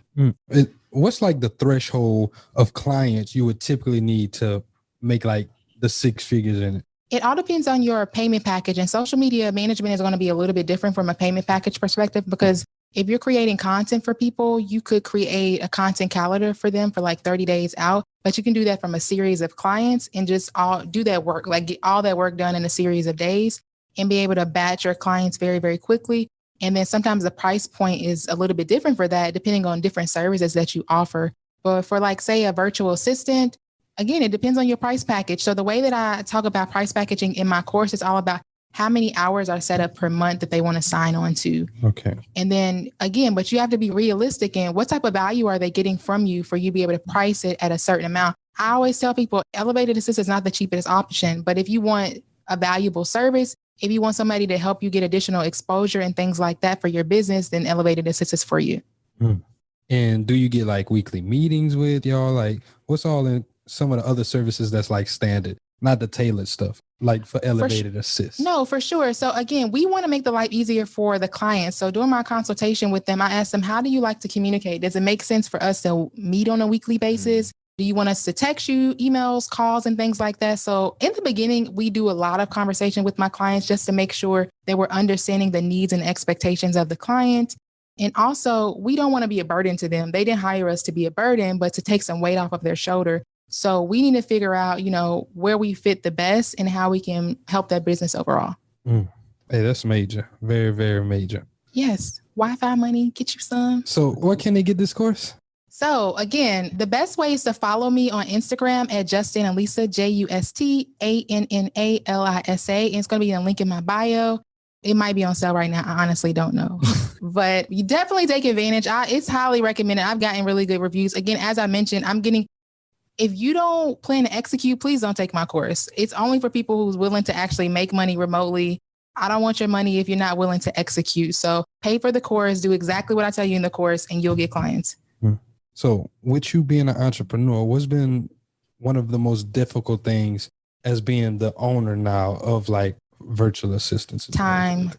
what's like the threshold of clients you would typically need to make like the 6 figures in it? It all depends on your payment package, and social media management is going to be a little bit different from a payment package perspective, because if you're creating content for people, you could create a content calendar for them for like 30 days out, but you can do that from a series of clients and just all do that work, like get all that work done in a series of days and be able to batch your clients very, very quickly. And then sometimes the price point is a little bit different for that, depending on different services that you offer. But for like, say, a virtual assistant, again, it depends on your price package. So the way that I talk about price packaging in my course is all about how many hours are set up per month that they want to sign on to. Okay. And then again, but you have to be realistic in what type of value are they getting from you for you to be able to price it at a certain amount. I always tell people elevated assist is not the cheapest option, but if you want a valuable service, if you want somebody to help you get additional exposure and things like that for your business, then elevated assist is for you. And do you get like weekly meetings with y'all? Like what's all in some of the other services that's like standard, not the tailored stuff, like for elevated assist? No, for sure. So again, we want to make the life easier for the clients. So during my consultation with them, I asked them, how do you like to communicate? Does it make sense for us to meet on a weekly basis? Do you want us to text you, emails, calls, and things like that? So in the beginning, we do a lot of conversation with my clients just to make sure that we're understanding the needs and expectations of the client. And also, we don't want to be a burden to them. They didn't hire us to be a burden, but to take some weight off of their shoulder. So we need to figure out, where we fit the best and how we can help that business overall. Hey, that's major. Very, very major. Yes. Wi-Fi money, get you some. So where can they get this course? So again, the best way is to follow me on Instagram at Annalisa, JUSTANNALISA. And it's going to be a link in my bio. It might be on sale right now. I honestly don't know, but you definitely take advantage. It's highly recommended. I've gotten really good reviews. Again, as I mentioned, if you don't plan to execute, please don't take my course. It's only for people who's willing to actually make money remotely. I don't want your money if you're not willing to execute. So pay for the course, do exactly what I tell you in the course, and you'll get clients. So with you being an entrepreneur, what's been one of the most difficult things as being the owner now of like virtual assistants? Time.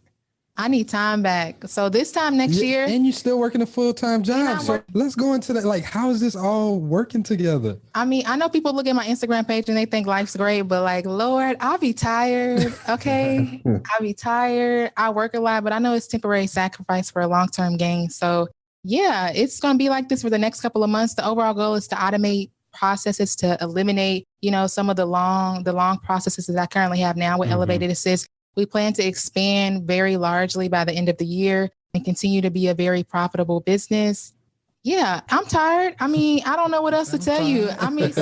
I need time back. So this time next year. And you're still working a full-time job. So let's go into that. Like, how is this all working together? I mean, I know people look at my Instagram page and they think life's great, but like, Lord, I'll be tired. Okay. I'll be tired. I work a lot, but I know it's temporary sacrifice for a long-term gain. So yeah, it's going to be like this for the next couple of months. The overall goal is to automate processes, to eliminate, some of the long processes that I currently have now with Elevated Assist. We plan to expand very largely by the end of the year and continue to be a very profitable business. Yeah, I'm tired. I mean, I don't know what else to tell you. I mean,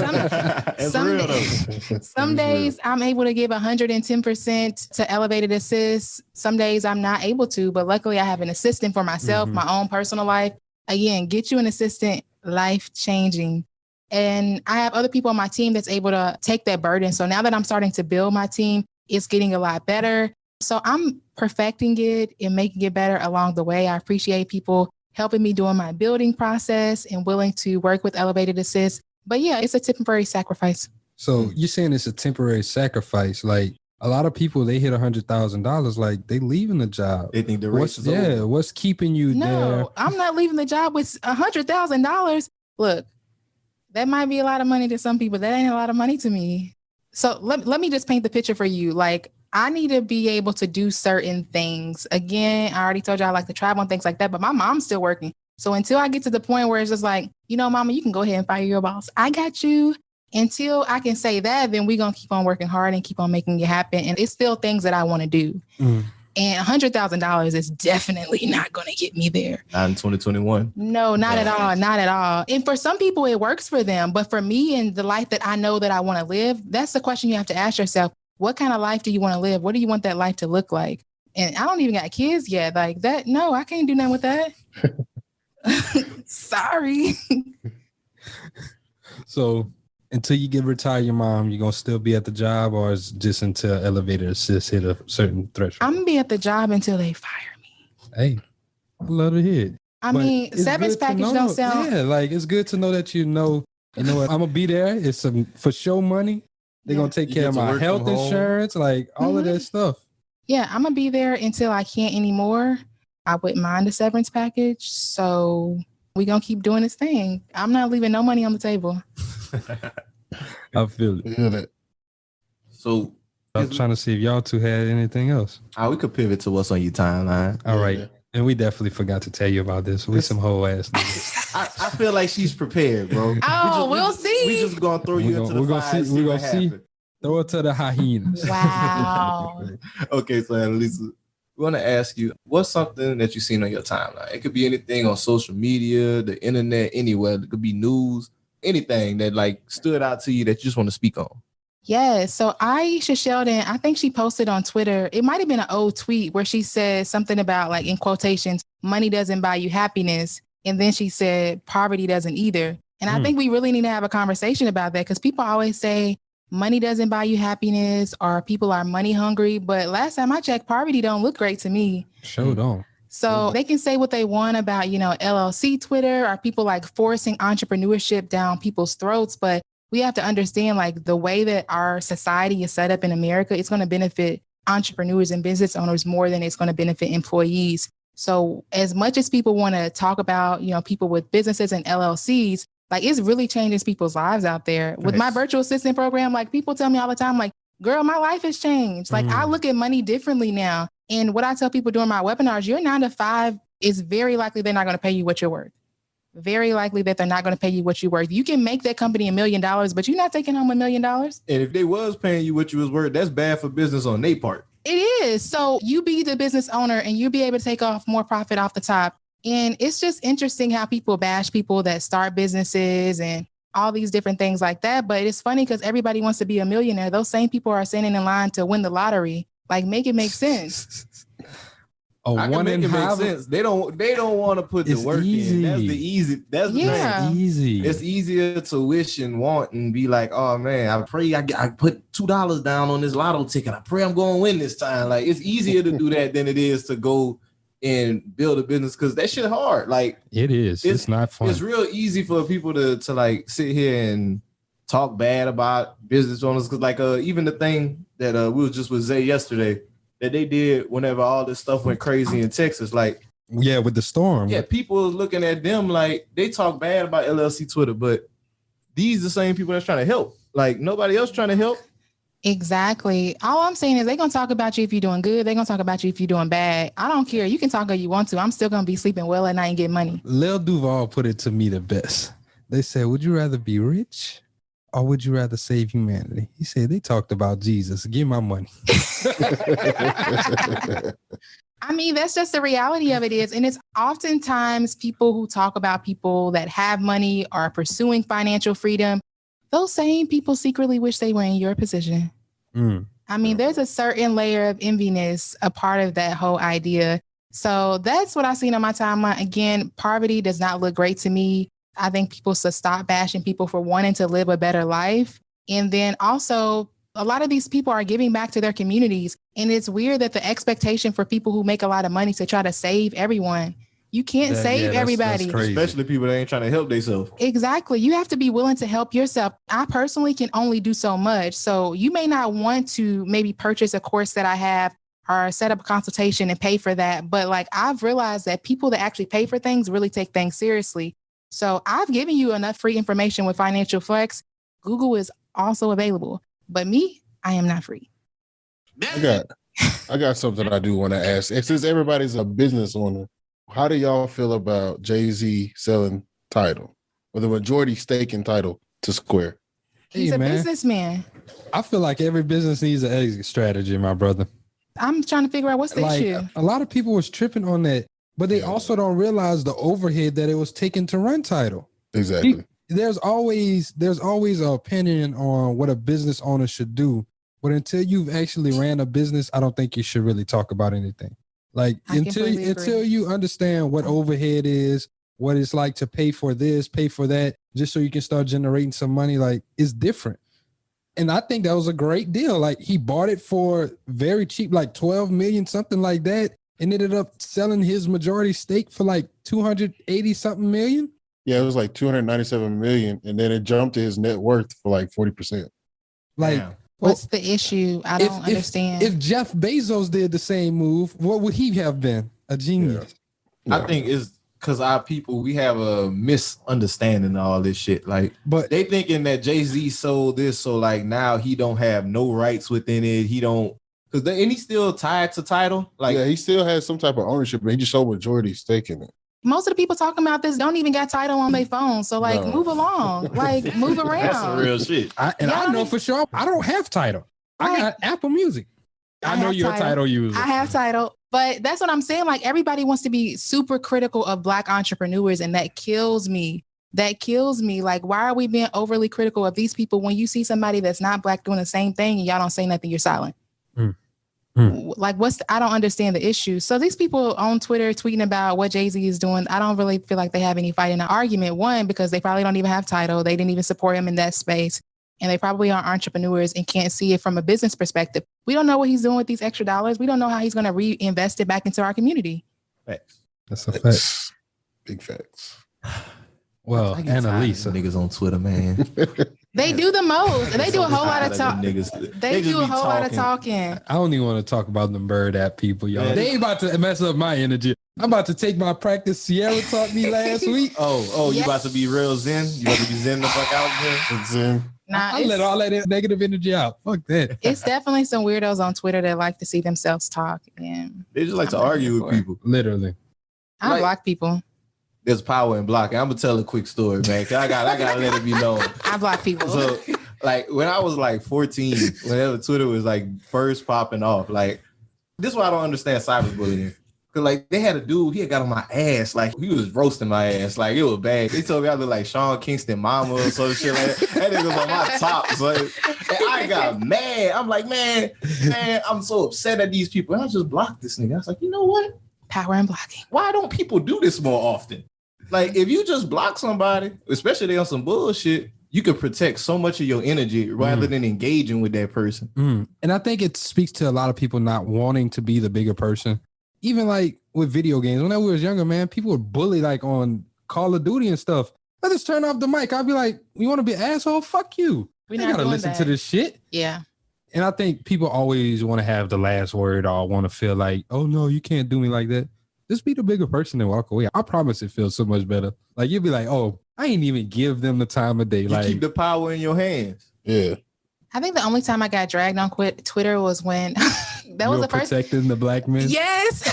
some days I'm able to give 110% to elevated assist. Some days I'm not able to, but luckily I have an assistant for myself, my own personal life. Again, get you an assistant, life-changing. And I have other people on my team that's able to take that burden. So now that I'm starting to build my team, it's getting a lot better. So I'm perfecting it and making it better along the way. I appreciate people helping me during my building process and willing to work with elevated assist. But yeah, it's a temporary sacrifice. So you're saying it's a temporary sacrifice. Like a lot of people, they hit $100,000, like they leaving the job. They think the race is over. What's keeping you there? No, I'm not leaving the job with $100,000. Look, that might be a lot of money to some people. That ain't a lot of money to me. So let me just paint the picture for you. Like, I need to be able to do certain things. Again, I already told you I like to travel and things like that, but my mom's still working. So until I get to the point where it's just like, mama, you can go ahead and fire your boss. I got you. Until I can say that, then we're going to keep on working hard and keep on making it happen. And it's still things that I want to do. And $100,000 is definitely not going to get me there. Not in 2021. No, not at all. Not at all. And for some people, it works for them. But for me and the life that I know that I want to live, that's the question you have to ask yourself. What kind of life do you want to live? What do you want that life to look like? And I don't even got kids yet. Like that. No, I can't do nothing with that. Sorry. So until you get retired, your mom, you're going to still be at the job, or is just until elevator assist hit a certain threshold? I'm going to be at the job until they fire me. Hey, I love to hear it. I mean, severance package don't sound. Yeah, like it's good to know that you know what, I'm going to be there. It's some for show money. They're going to take care of my health insurance, like all of that stuff. Yeah, I'm going to be there until I can't anymore. I wouldn't mind the severance package. So we're going to keep doing this thing. I'm not leaving no money on the table. I feel it. Yeah, that. So I'm trying to see if y'all two had anything else. We could pivot to what's on your timeline. All right. Yeah. And we definitely forgot to tell you about this. We some whole ass niggas. I feel like she's prepared, bro. We'll see. We just gonna throw you into the fire. We're gonna see. Throw it to the hyenas. Wow. Okay, so Annalisa, we want to ask you, what's something that you've seen on your timeline? It could be anything on social media, the internet, anywhere. It could be news, anything that like stood out to you that you just want to speak on. Yeah. So Aisha Sheldon, I think she posted on Twitter, it might have been an old tweet where she said something about, like, in quotations, money doesn't buy you happiness. And then she said poverty doesn't either. And I think we really need to have a conversation about that, because people always say money doesn't buy you happiness or people are money hungry. But last time I checked, poverty don't look great to me. Sure don't. So they can say what they want about, LLC Twitter or people like forcing entrepreneurship down people's throats. But we have to understand, like, the way that our society is set up in America, it's going to benefit entrepreneurs and business owners more than it's going to benefit employees. So as much as people want to talk about, people with businesses and LLCs, like, it's really changing people's lives out there. With my virtual assistant program, like, people tell me all the time, like, girl, my life has changed. Like, I look at money differently now. And what I tell people during my webinars, your 9 to 5 is very likely they're not going to pay you what you're worth. Very likely that they're not going to pay you what you're worth. You can make that company $1 million, but you're not taking home $1 million. And if they was paying you what you was worth, that's bad for business on their part. It is. So you be the business owner and you be able to take off more profit off the top. And it's just interesting how people bash people that start businesses and all these different things like that. But it's funny because everybody wants to be a millionaire. Those same people are standing in line to win the lottery. Like, make it make sense. I can make it make sense. They don't want to put the work in. That's the easy. That's the thing. Easy. It's easier to wish and want and be like, oh man, I pray I put $2 down on this lotto ticket. I pray I'm going to win this time. Like, it's easier to do that than it is to go and build a business, because that shit hard. Like, it is. It's not fun. It's real easy for people to like sit here and talk bad about business owners, because like even the thing that we was just with Zay yesterday that they did whenever all this stuff went crazy in Texas, like, yeah, with the storm. Yeah, people looking at them like they talk bad about LLC Twitter, but these the same people that's trying to help. Like, nobody else trying to help. Exactly. All I'm saying is they're going to talk about you if you're doing good. They're going to talk about you if you're doing bad. I don't care. You can talk all you want to. I'm still going to be sleeping well at night and get money. Lil Duval put it to me the best. They said, would you rather be rich or would you rather save humanity? He said, they talked about Jesus. Give my money. I mean, that's just the reality of it is. And it's oftentimes people who talk about people that have money are pursuing financial freedom. Those same people secretly wish they were in your position. I mean, there's a certain layer of enviness, a part of that whole idea. So that's what I've seen on my timeline. Again, poverty does not look great to me. I think people should stop bashing people for wanting to live a better life. And then also, a lot of these people are giving back to their communities. And it's weird that the expectation for people who make a lot of money to try to save everyone. You can't save everybody. That's especially people that ain't trying to help themselves. Exactly. You have to be willing to help yourself. I personally can only do so much. So you may not want to maybe purchase a course that I have or set up a consultation and pay for that. But like, I've realized that people that actually pay for things really take things seriously. So I've given you enough free information with Financial Flex. Google is also available. But me, I am not free. I got something I do want to ask. And since everybody's a business owner, how do y'all feel about Jay-Z selling Tidal or the majority stake in Tidal to Square? He's a businessman. I feel like every business needs an exit strategy, my brother. I'm trying to figure out what's the issue. A lot of people was tripping on that, but they also don't realize the overhead that it was taking to run Tidal. Exactly. There's always an opinion on what a business owner should do, but until you've actually ran a business, I don't think you should really talk about anything. Like until you understand what overhead is, what it's like to pay for this, pay for that, just so you can start generating some money. Like, it's different. And I think that was a great deal. Like, he bought it for very cheap, like 12 million, something like that, and ended up selling his majority stake for like 280 something million. Yeah, it was like 297 million, and then it jumped to his net worth for like 40%. Like, what's the issue? I don't understand. If Jeff Bezos did the same move, what would he have been? A genius. I think it's because our people, we have a misunderstanding of all this shit. Like, but they thinking that Jay-Z sold this, so like now he don't have no rights within it. He don't, because and he's still tied to Tidal. Like, yeah, he still has some type of ownership, but he just sold majority stake in it. Most of the people talking about this don't even got Tidal on their phone. So like, move along, like move around. That's some real shit. I know for sure I don't have Tidal. I got Apple Music. I know you're a Tidal user. I have Tidal, but that's what I'm saying. Like, everybody wants to be super critical of Black entrepreneurs, and that kills me. That kills me. Like, why are we being overly critical of these people when you see somebody that's not Black doing the same thing and y'all don't say nothing? You're silent. Like, I don't understand the issue. So these people on Twitter tweeting about what Jay-Z is doing, I don't really feel like they have any fight in the argument. One, because they probably don't even have Tidal. They didn't even support him in that space. And they probably are entrepreneurs and can't see it from a business perspective. We don't know what he's doing with these extra dollars. We don't know how he's going to reinvest it back into our community. Facts. That's a fact. Big facts. Well, Annalisa. Niggas on Twitter, man. They do the most. They do a whole lot of talk. They do a whole lot of talking. I don't even want to talk about them bird app people, y'all. They ain't about to mess up my energy. I'm about to take my practice Sierra taught me last week. You about to be real zen? You about to be zen the fuck out here? Zen. Nah, I let all that negative energy out. Fuck that. It's definitely some weirdos on Twitter that like to see themselves talk. And they just like to argue with people. Literally. I block people. There's power in blocking. I'm gonna tell a quick story, man. I gotta let it be known. I block people. So, like, when I was like 14, whenever Twitter was like first popping off, like, this is why I don't understand cyberbullying. Cause like they had a dude, he had got on my ass, like he was roasting my ass, like it was bad. They told me I look like Sean Kingston mama or some shit like that. That nigga was on my top, so and I got mad. I'm like, man, I'm so upset at these people. And I just blocked this nigga. I was like, you know what? Power and blocking. Why don't people do this more often? Like, if you just block somebody, especially they on some bullshit, you could protect so much of your energy rather than engaging with that person. And I think it speaks to a lot of people not wanting to be the bigger person. Even like with video games, when I was younger, man, people would bully like on Call of Duty and stuff. I just turn off the mic. I'd be like, you want to be an asshole? Fuck you. We gotta listen to this shit. Yeah. And I think people always want to have the last word or want to feel like, oh no, you can't do me like that. Just be the bigger person and walk away. I promise it feels so much better. Like, you'll be like, oh, I ain't even give them the time of day. You like, keep the power in your hands. Yeah. I think the only time I got dragged on Twitter was when that was the first protecting the Black men. Yes.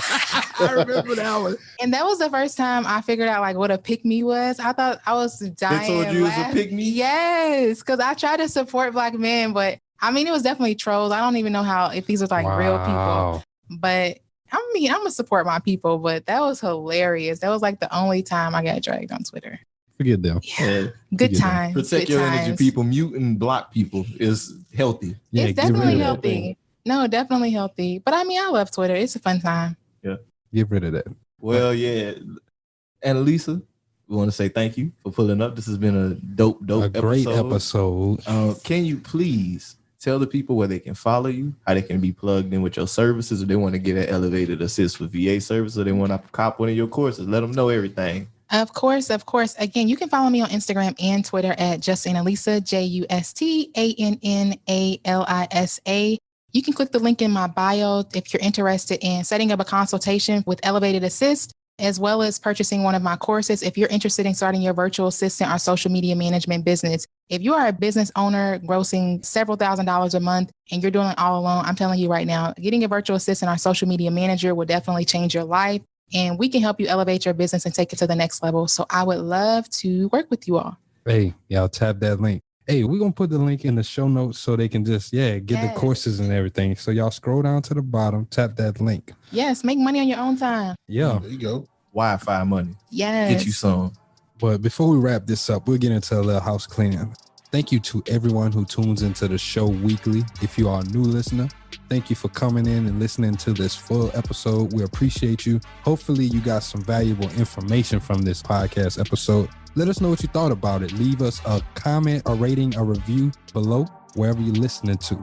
I remember that one. And that was the first time I figured out like what a pick me was. I thought I was dying. They told you it was a pick me? Yes. Cause I tried to support Black men, but I mean, it was definitely trolls. I don't even know if these are like real people, but I'm gonna support my people, but that was hilarious. That was like the only time I got dragged on Twitter. Forget them. Yeah. Good times. Protect good your times. energy, people. Mute and block people is healthy. Yeah, It's definitely healthy. No, definitely healthy. But I mean, I love Twitter. It's a fun time. Yeah. Get rid of that. Well, yeah. Annalisa, we want to say thank you for pulling up. This has been a dope great episode. Can you please tell the people where they can follow you, how they can be plugged in with your services, if they want to get an elevated assist for VA service, or they want to cop one of your courses? Let them know everything. Of course. Again, you can follow me on Instagram and Twitter at JustAnnalisa, JustAnnalisa. You can click the link in my bio if you're interested in setting up a consultation with Elevated Assist, as well as purchasing one of my courses if you're interested in starting your virtual assistant or social media management business. If you are a business owner grossing several $1,000s a month and you're doing it all alone, I'm telling you right now, getting a virtual assistant or social media manager will definitely change your life. And we can help you elevate your business and take it to the next level. So I would love to work with you all. Hey, y'all tap that link. Hey, we're going to put the link in the show notes so they can just, get the courses and everything. So y'all scroll down to the bottom, tap that link. Yes, make money on your own time. Yeah. There you go. Wi-Fi money. Yes. Get you some. But before we wrap this up, we'll get into a little house cleaning. Thank you to everyone who tunes into the show weekly. If you are a new listener, thank you for coming in and listening to this full episode. We appreciate you. Hopefully you got some valuable information from this podcast episode. Let us know what you thought about it. Leave us a comment, a rating, a review below, wherever you're listening to.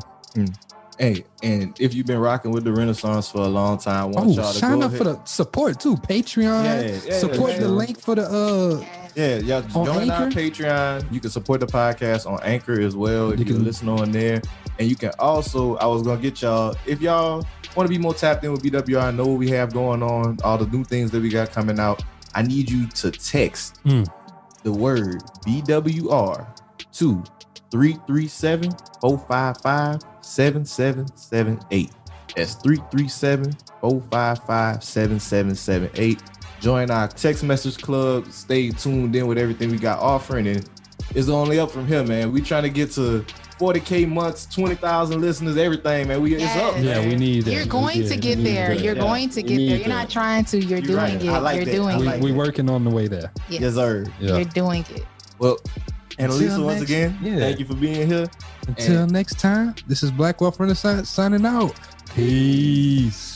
Hey, and if you've been rocking with the Renaissance for a long time, I want y'all to sign go up ahead. for the support too. Patreon. Support the link for the y'all join our Patreon. You can support the podcast on Anchor as well if you can listen on there. And you can also, I was gonna get y'all, if y'all want to be more tapped in with BWR, know what we have going on, all the new things that we got coming out, I need you to text the word BWR to 337-455-7778. That's 337-455-7778. Join our text message club. Stay tuned in with everything we got offering, and it's only up from here, man. We trying to get to 40K months, 20,000 listeners, everything, man. It's up. Yeah, man. we need that. You're going to get there. You're going to get there. You're not trying to. You're doing it. You're doing it. We're working on the way there. Yes, sir. Yeah. You're doing it. Well, Annalisa, Until once next- again, thank you for being here. Until next time, this is Black Wealth Renaissance signing out. Peace.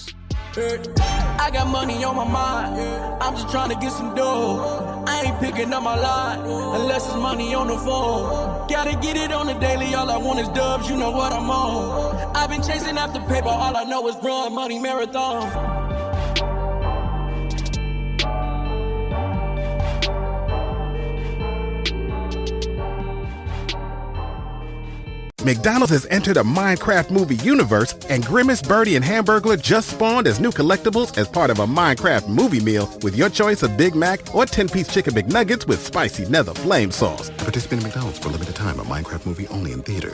I got money on my mind. I'm just trying to get some dough. I ain't picking up my line unless it's money on the phone. Gotta get it on the daily. All I want is dubs. You know what I'm on. I've been chasing after paper. All I know is run money marathon. McDonald's has entered a Minecraft movie universe, and Grimace, Birdie, and Hamburglar just spawned as new collectibles as part of a Minecraft movie meal with your choice of Big Mac or 10-piece chicken McNuggets with spicy nether flame sauce. Participate in McDonald's for a limited time. A Minecraft movie only in theaters.